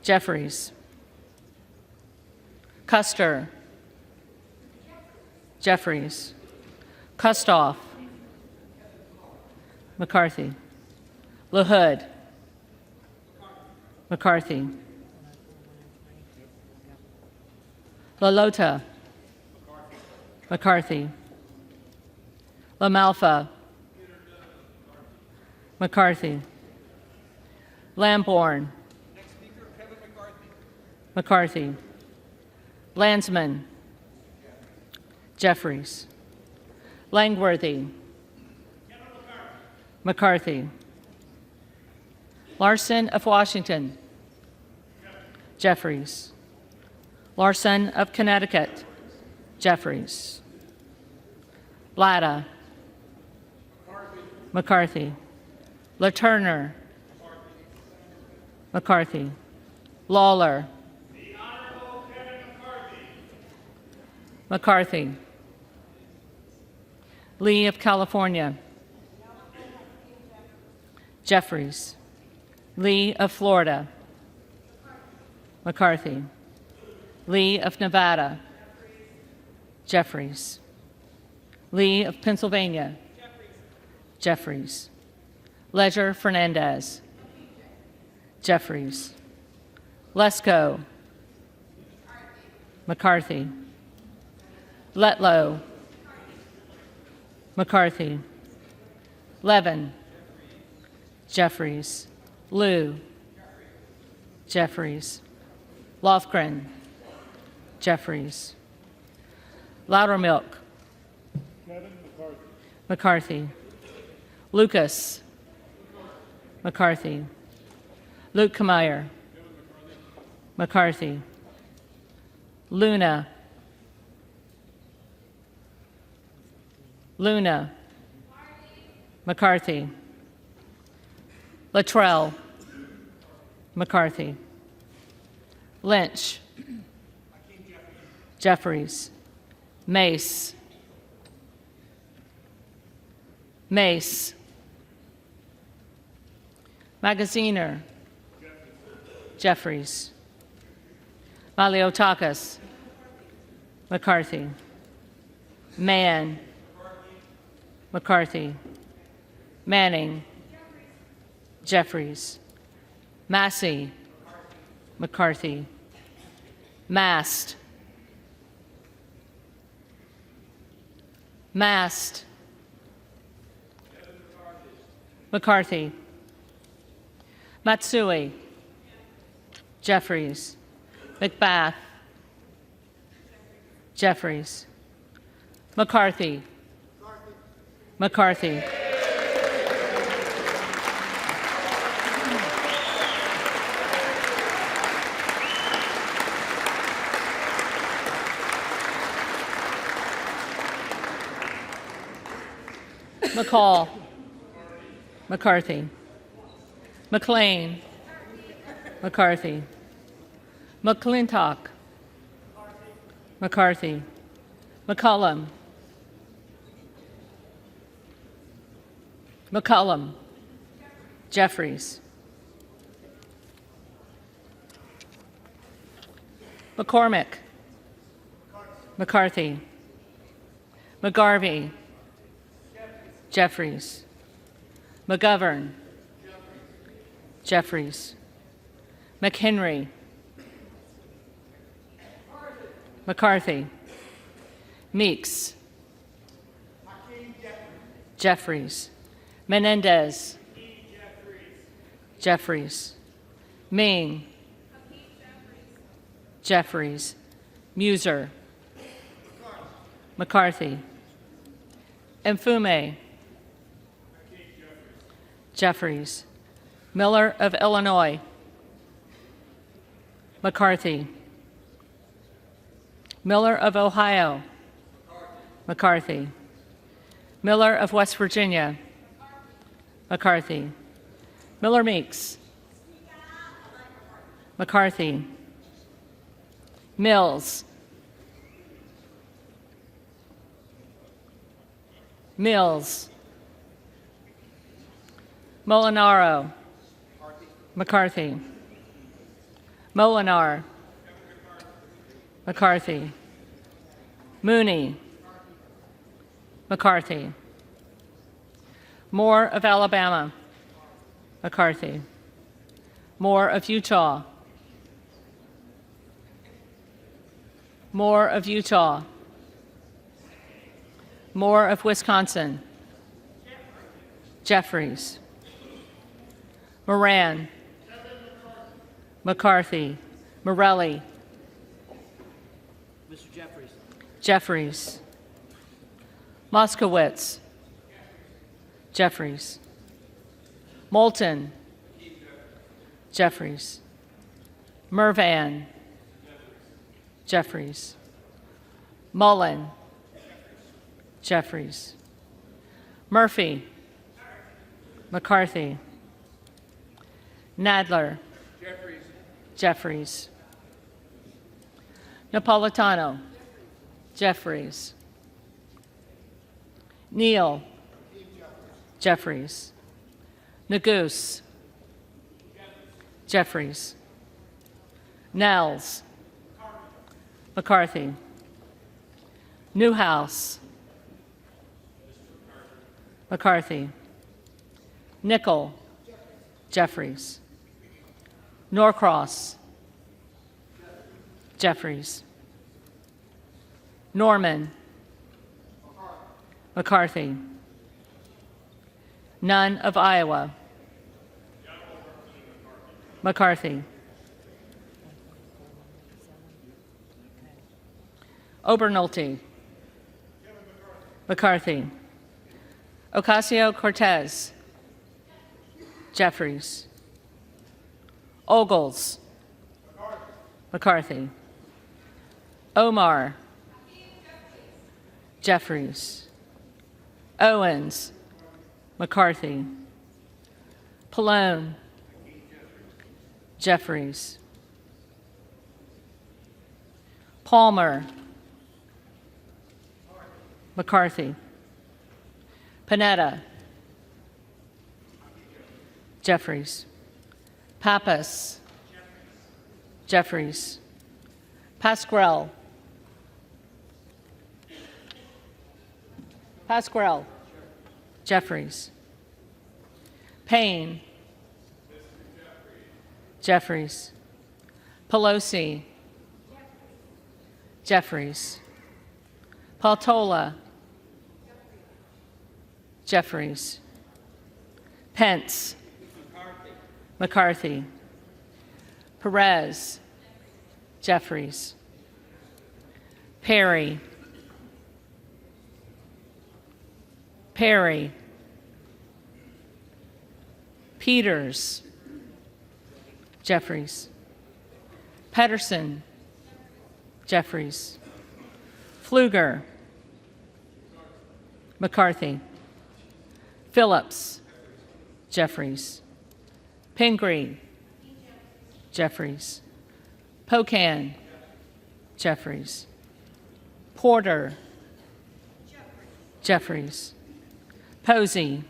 Speaker 11: Jeffries. Custer. Jeffries. Kustoff. McCarthy. LaHood. McCarthy. LaLota. McCarthy. LaMalfa, McCarthy, Lamborn, McCarthy, Landsman, Jeffries, Langworthy, McCarthy, Larson of Washington, Jeffries, Larson of Connecticut, Jeffries, Latta, McCarthy, LaTurner, McCarthy, Lawler, McCarthy, Lee of California, Jeffries, Lee of Florida, McCarthy, Lee of Nevada, Jeffries, Lee of Pennsylvania, Jeffries, Ledger Fernandez, Jeffries, Lesko, McCarthy, Letlow, McCarthy, Levin, Jeffries, Liu, Jeffries, Lofgren, Jeffries, Loudermilk, McCarthy, Lucas, McCarthy, Luke Kameyer, McCarthy, Luna, McCarthy, Luttrell, McCarthy, Lynch, Jeffries, Mace, Magaziner, Jeffries, Maliotakis, McCarthy, Mann, McCarthy, Manning, Jeffries, Massey, McCarthy, Mast, McCarthy, Matsui, Jeffries, McBath, Jeffries, McCarthy, McCall, McCarthy, McLean, McCarthy, McClintock, McCarthy, McCollum, Jeffries, McCormick, McCarthy, McGarvey, Jeffries, McGovern, Jeffries, McHenry, McCarthy, Meeks, Jeffries, Menendez, Jeffries, Ming, Jeffries, Muser, McCarthy, Mfume, Jeffries, Miller of Illinois, McCarthy, Miller of Ohio, McCarthy, Miller of West Virginia, McCarthy, Miller Meeks, McCarthy, Mills, Molinaro, McCarthy, Molinar, McCarthy, Mooney, McCarthy, Moore of Alabama, McCarthy, Moore of Utah, Moore of Wisconsin, Jeffries. Moran. McCarthy. Morelli.
Speaker 2: Mr. Jeffries.
Speaker 11: Jeffries. Moskowitz. Jeffries. Moulton. Jeffries. Mervan. Jeffries. Mullen. Jeffries. Murphy. McCarthy. Nadler. Jeffries. Napolitano. Jeffries. Neal. Jeffries. Neguse. Jeffries. Nels. McCarthy. Newhouse. McCarthy. Nickel. Jeffries. Norcross. Jeffries. Norman. McCarthy. None of Iowa. McCarthy. Obernolte. McCarthy. Ocasio-Cortez. Jeffries. Ogles. McCarthy. Omar. Jeffries. Owens. McCarthy. Pallone. Jeffries. Palmer. McCarthy. Panetta. Jeffries. Pappas. Jeffries. Pasquarel. Pasquarel. Jeffries. Payne. Jeffries. Pelosi. Jeffries. Paltola. Jeffries. Pence. McCarthy. Perez. Jeffries. Perry. Perry. Peters. Jeffries. Pedersen. Jeffries. Pfluger. McCarthy. Phillips. Jeffries. Pingree. Jeffries. Pocan. Jeffries. Porter. Jeffries. Posey.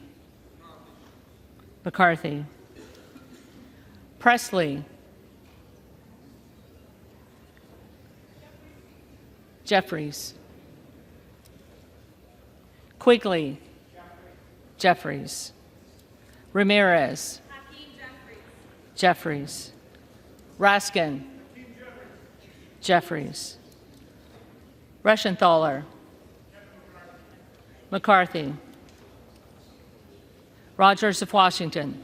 Speaker 11: McCarthy. Presley. Jeffries. Quigley. Jeffries. Ramirez. Jeffries. Raskin. Jeffries. Reschenthaler. McCarthy. Rogers of Washington.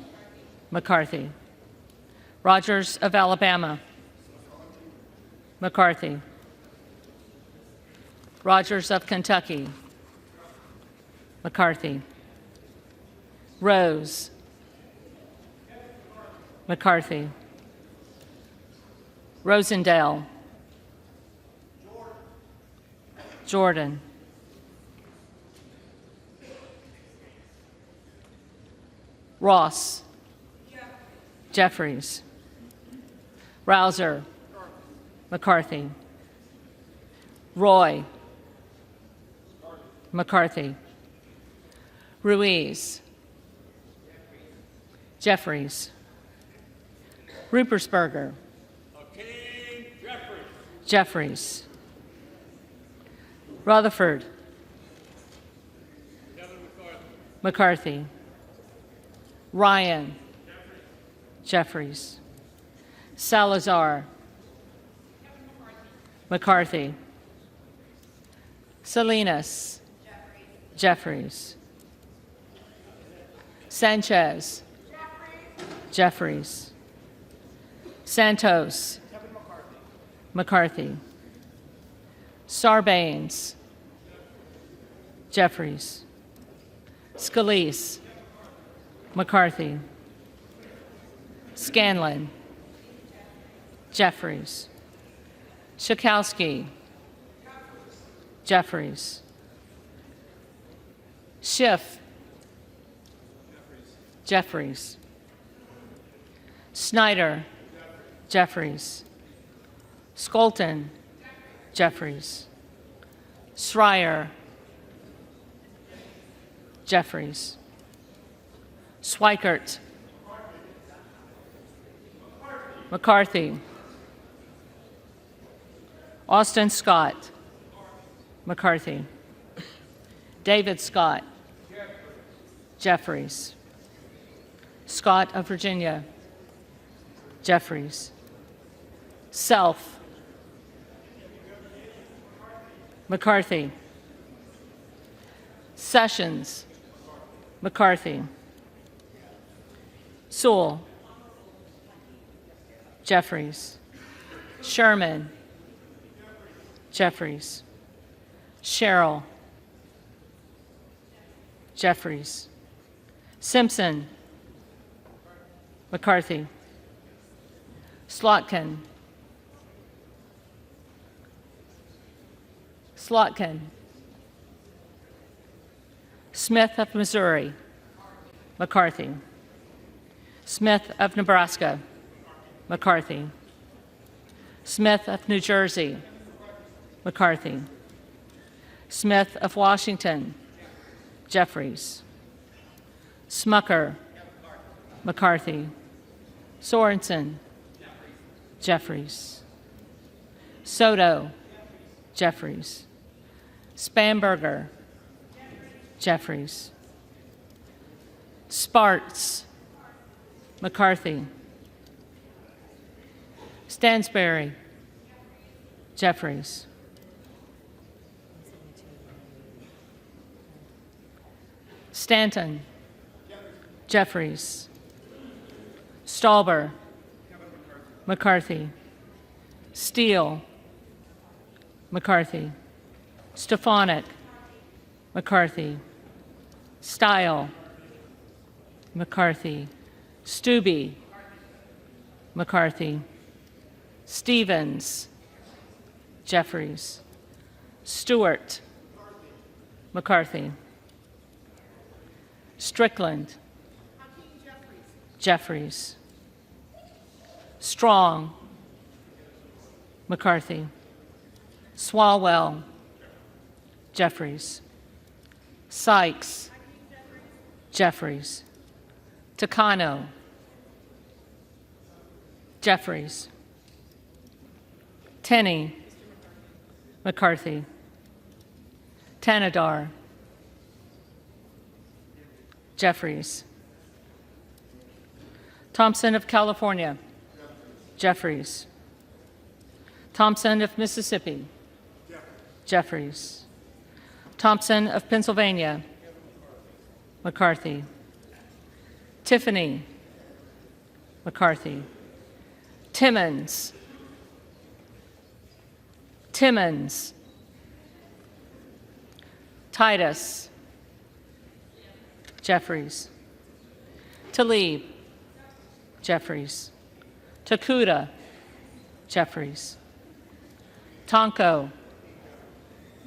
Speaker 11: McCarthy. Rogers of Alabama. McCarthy. Rogers of Kentucky. McCarthy. Rose. McCarthy. Rosendale. Jordan. Ross. Jeffries. Rouser. McCarthy. Roy. McCarthy. Ruiz. Jeffries. Rupersberger. Jeffries. Rutherford. McCarthy. Ryan. Jeffries. Salazar. McCarthy. Salinas. Jeffries. Sanchez. Jeffries. Santos. McCarthy. Sarbanes. Jeffries. Scalise. McCarthy. Scanlon. Jeffries. Schakowsky. Jeffries. Schiff. Jeffries. Snyder. Jeffries. Skolton. Jeffries. Schreier. Jeffries. Swikert. McCarthy. Austin Scott. McCarthy. David Scott. Jeffries. Scott of Virginia. Jeffries. Self. McCarthy. Sessions. McCarthy. Sewell. Jeffries. Sherman. Jeffries. Sherrill. Jeffries. Simpson. McCarthy. Slotkin. Slotkin. Smith of Missouri. McCarthy. Smith of Nebraska. McCarthy. Smith of New Jersey. McCarthy. Smith of Washington. Jeffries. Smucker. McCarthy. Sorensen. Jeffries. Soto. Jeffries. Spanberger. Jeffries. Sparts. McCarthy. Stansberry. Jeffries. Stanton. Jeffries. Stauber. McCarthy. Steele. McCarthy. Stefanik. McCarthy. Style. McCarthy. Stubbe. McCarthy. Stevens. Jeffries. Stewart. McCarthy. Strickland. Jeffries. Strong. McCarthy. Swalwell. Jeffries. Sykes. Jeffries. Takano. Jeffries. Tenney. McCarthy. Tanadar. Jeffries. Thompson of California. Jeffries. Thompson of Mississippi. Jeffries. Thompson of Pennsylvania. McCarthy. Tiffany. McCarthy. Timmons. Timmons. Titus. Jeffries. Tlaib. Jeffries. Takuda. Jeffries. Tonko.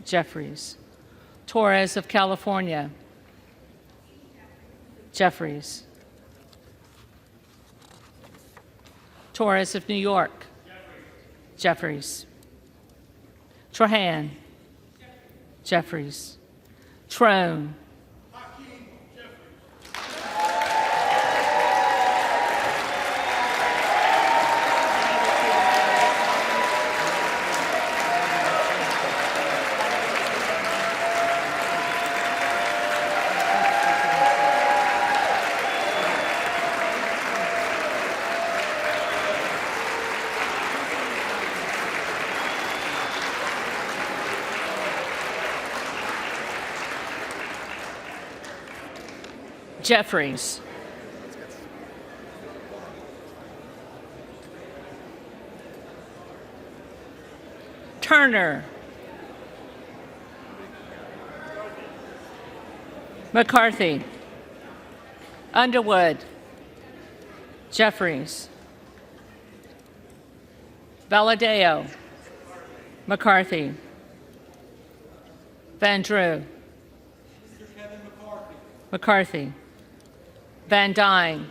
Speaker 11: Jeffries. Torres of California. Jeffries. Torres of New York. Jeffries. Trahan. Jeffries. Trone. Jeffries. Turner. McCarthy. Underwood. Jeffries. Valadeo. McCarthy. Van Drew. McCarthy. Van Dyne.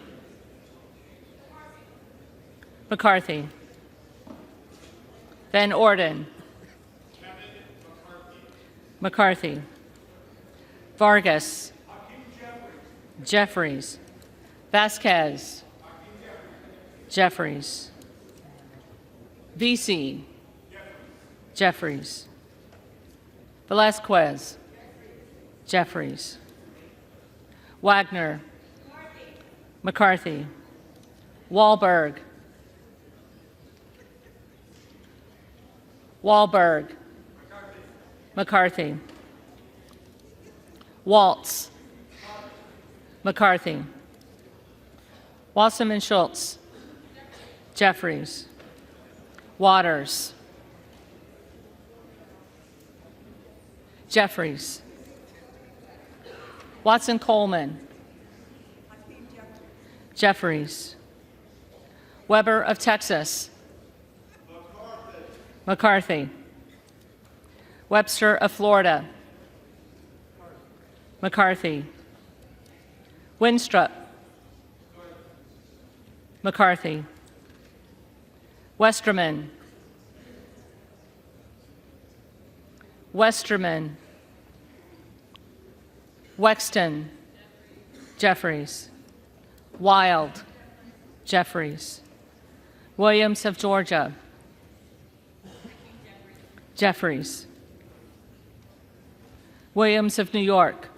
Speaker 11: McCarthy. Van Orden. McCarthy. Vargas. Jeffries. Vasquez. Jeffries. VC. Jeffries. Velazquez. Jeffries. Wagner. McCarthy. Wahlberg. Wahlberg. McCarthy. Waltz. McCarthy. Wasserman Schultz. Jeffries. Waters. Jeffries. Watson Coleman. Jeffries. Weber of Texas. McCarthy. Webster of Florida. McCarthy. Winstrup. McCarthy. Westerman. Westerman. Wexton. Jeffries. Wild. Jeffries. Williams of Georgia. Jeffries. Williams of New York.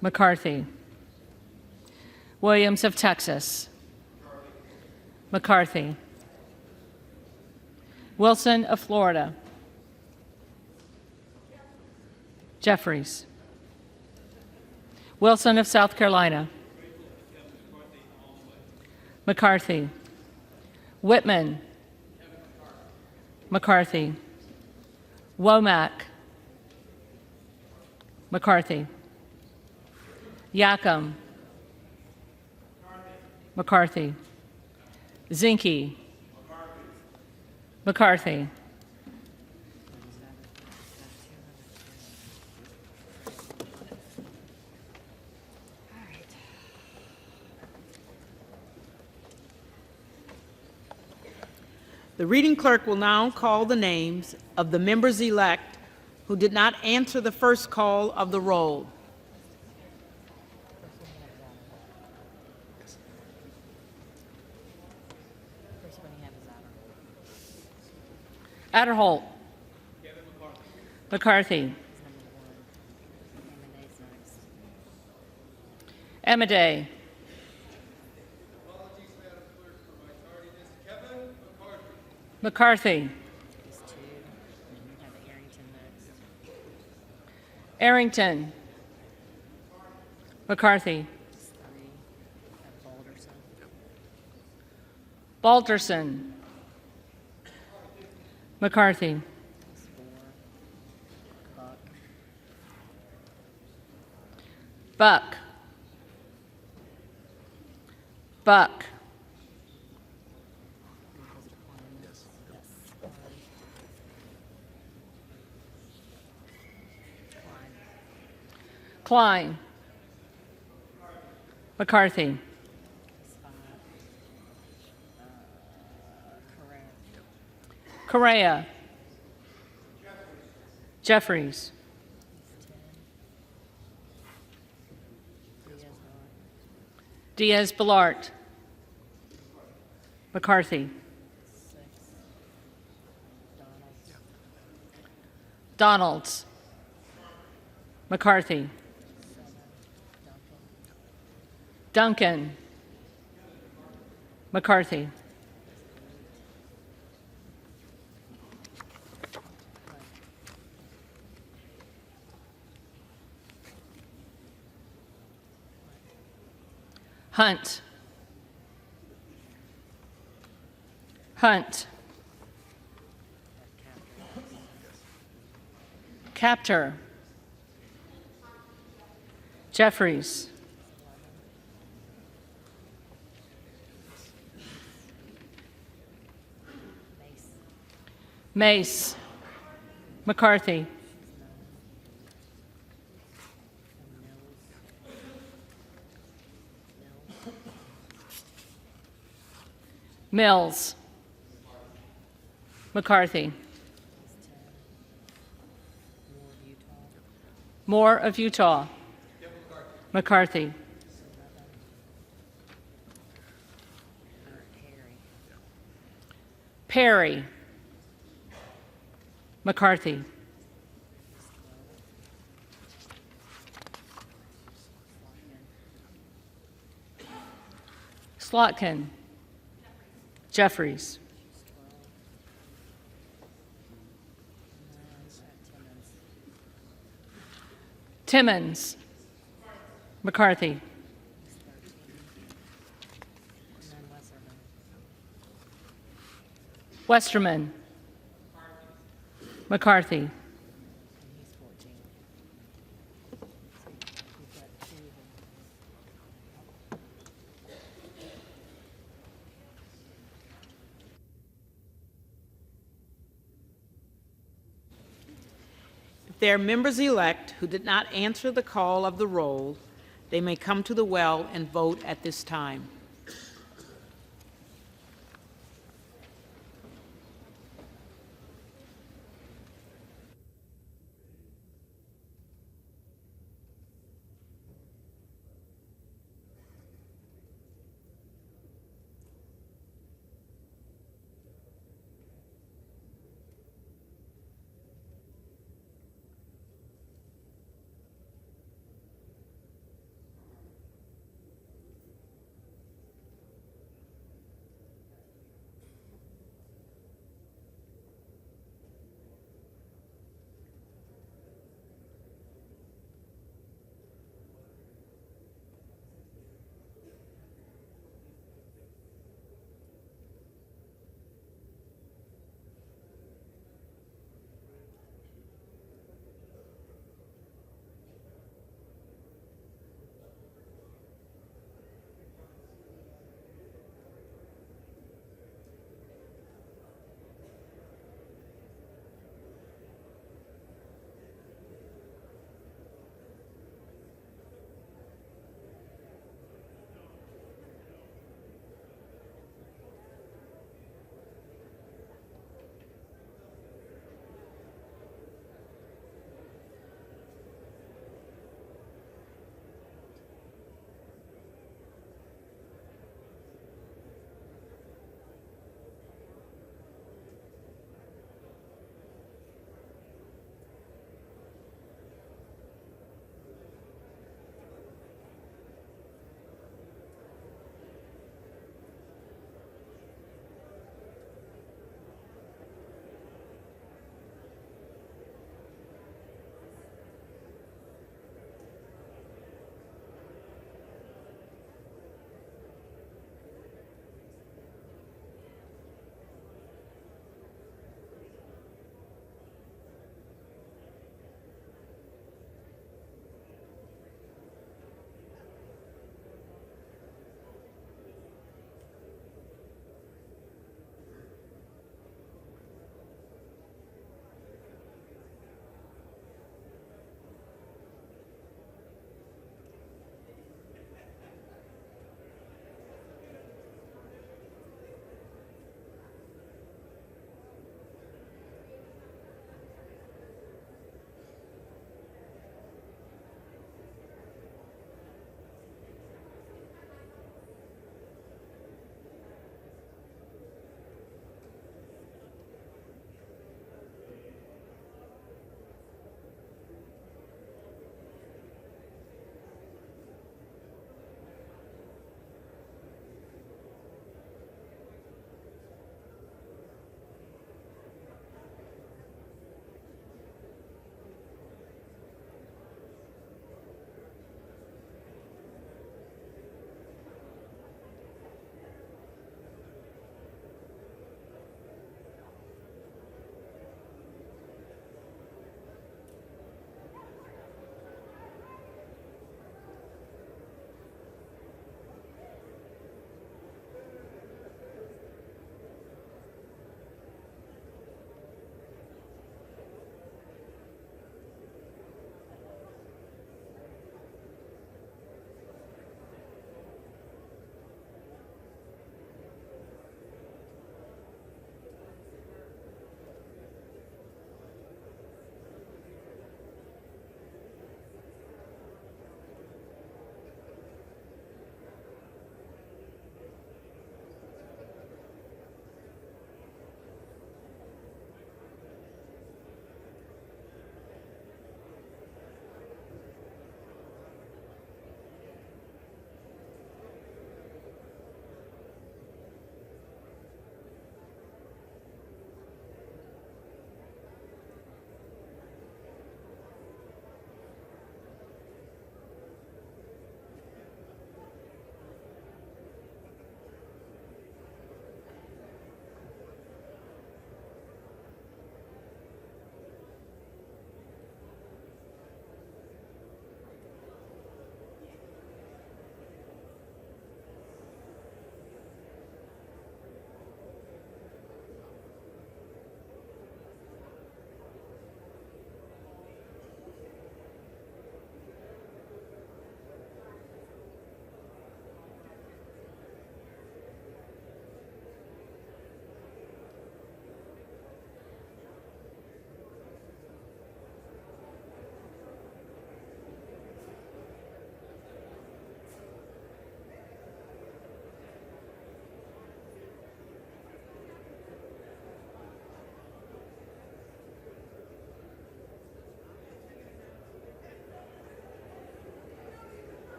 Speaker 11: McCarthy. Williams of Texas. McCarthy. Wilson of Florida. Jeffries. Wilson of South Carolina. McCarthy. Whitman. McCarthy. Womack. McCarthy. Yackham. McCarthy. Zinke. McCarthy.
Speaker 1: The reading clerk will now call the names of the members-elect who did not answer the first call of the roll.
Speaker 11: Adderholt. McCarthy. Emiday. McCarthy. Arrington. McCarthy. Balderson. McCarthy. Buck. Buck. Klein. McCarthy. Correa. Jeffries. Diaz-Balart. McCarthy. Donalds. McCarthy. Duncan. McCarthy. Hunt. Hunt. Captor. Jeffries. Mace. McCarthy. Mills. McCarthy. Moore of Utah. McCarthy. Perry. McCarthy. Slotkin. Jeffries. Timmons. McCarthy. Westerman. McCarthy.
Speaker 1: If there are members-elect who did not answer the call of the roll, they may come to the well and vote at this time.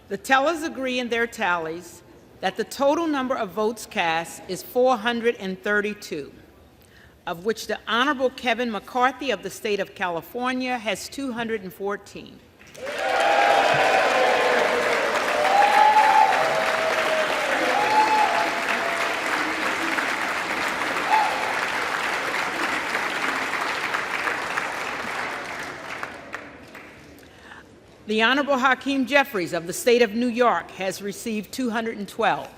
Speaker 1: The tellers agree in their tallies that the total number of votes cast is 432, of which the Honorable Kevin McCarthy of the state of California has 214. The Honorable Hakeem Jeffries of the state of New York has received 212.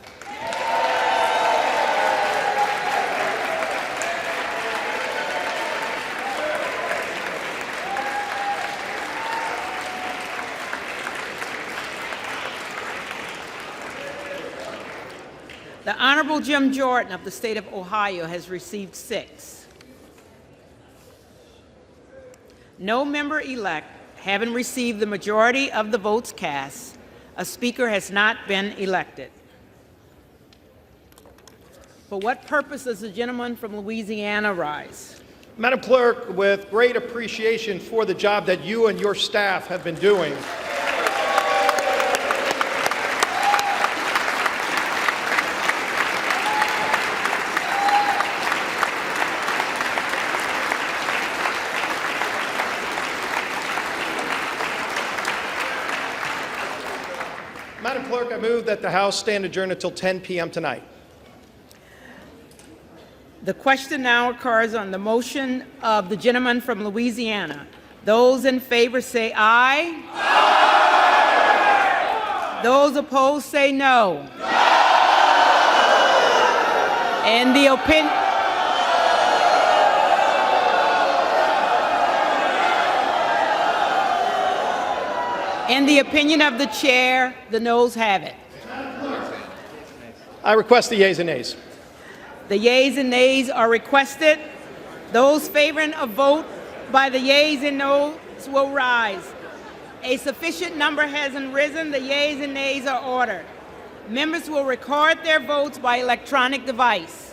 Speaker 1: The Honorable Jim Jordan of the state of Ohio has received 6. No member-elect having received the majority of the votes cast, a speaker has not been elected. For what purpose does the gentleman from Louisiana rise?
Speaker 12: Madam Clerk, with great appreciation for the job that you and your staff have been doing, Madam Clerk, I move that the House stand adjourned until 10 p.m. tonight.
Speaker 1: The question now occurs on the motion of the gentleman from Louisiana. Those in favor say aye. Aye. Those opposed say no. No. And the opinion. In the opinion of the chair, the noes have it.
Speaker 12: I request the yeas and nays.
Speaker 1: The yeas and nays are requested. Those favoring a vote by the yeas and noes will rise. A sufficient number hasn't risen. The yeas and nays are ordered. Members will record their votes by electronic device.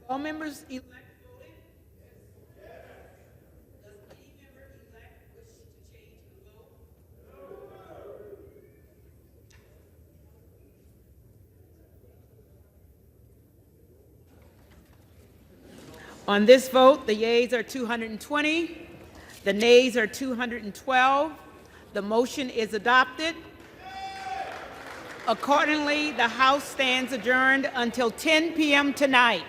Speaker 1: All members elect voted? Does any member elect wish to change the vote? On this vote, the yeas are 220, the nays are 212. The motion is adopted. Accordingly, the House stands adjourned until 10 p.m. tonight.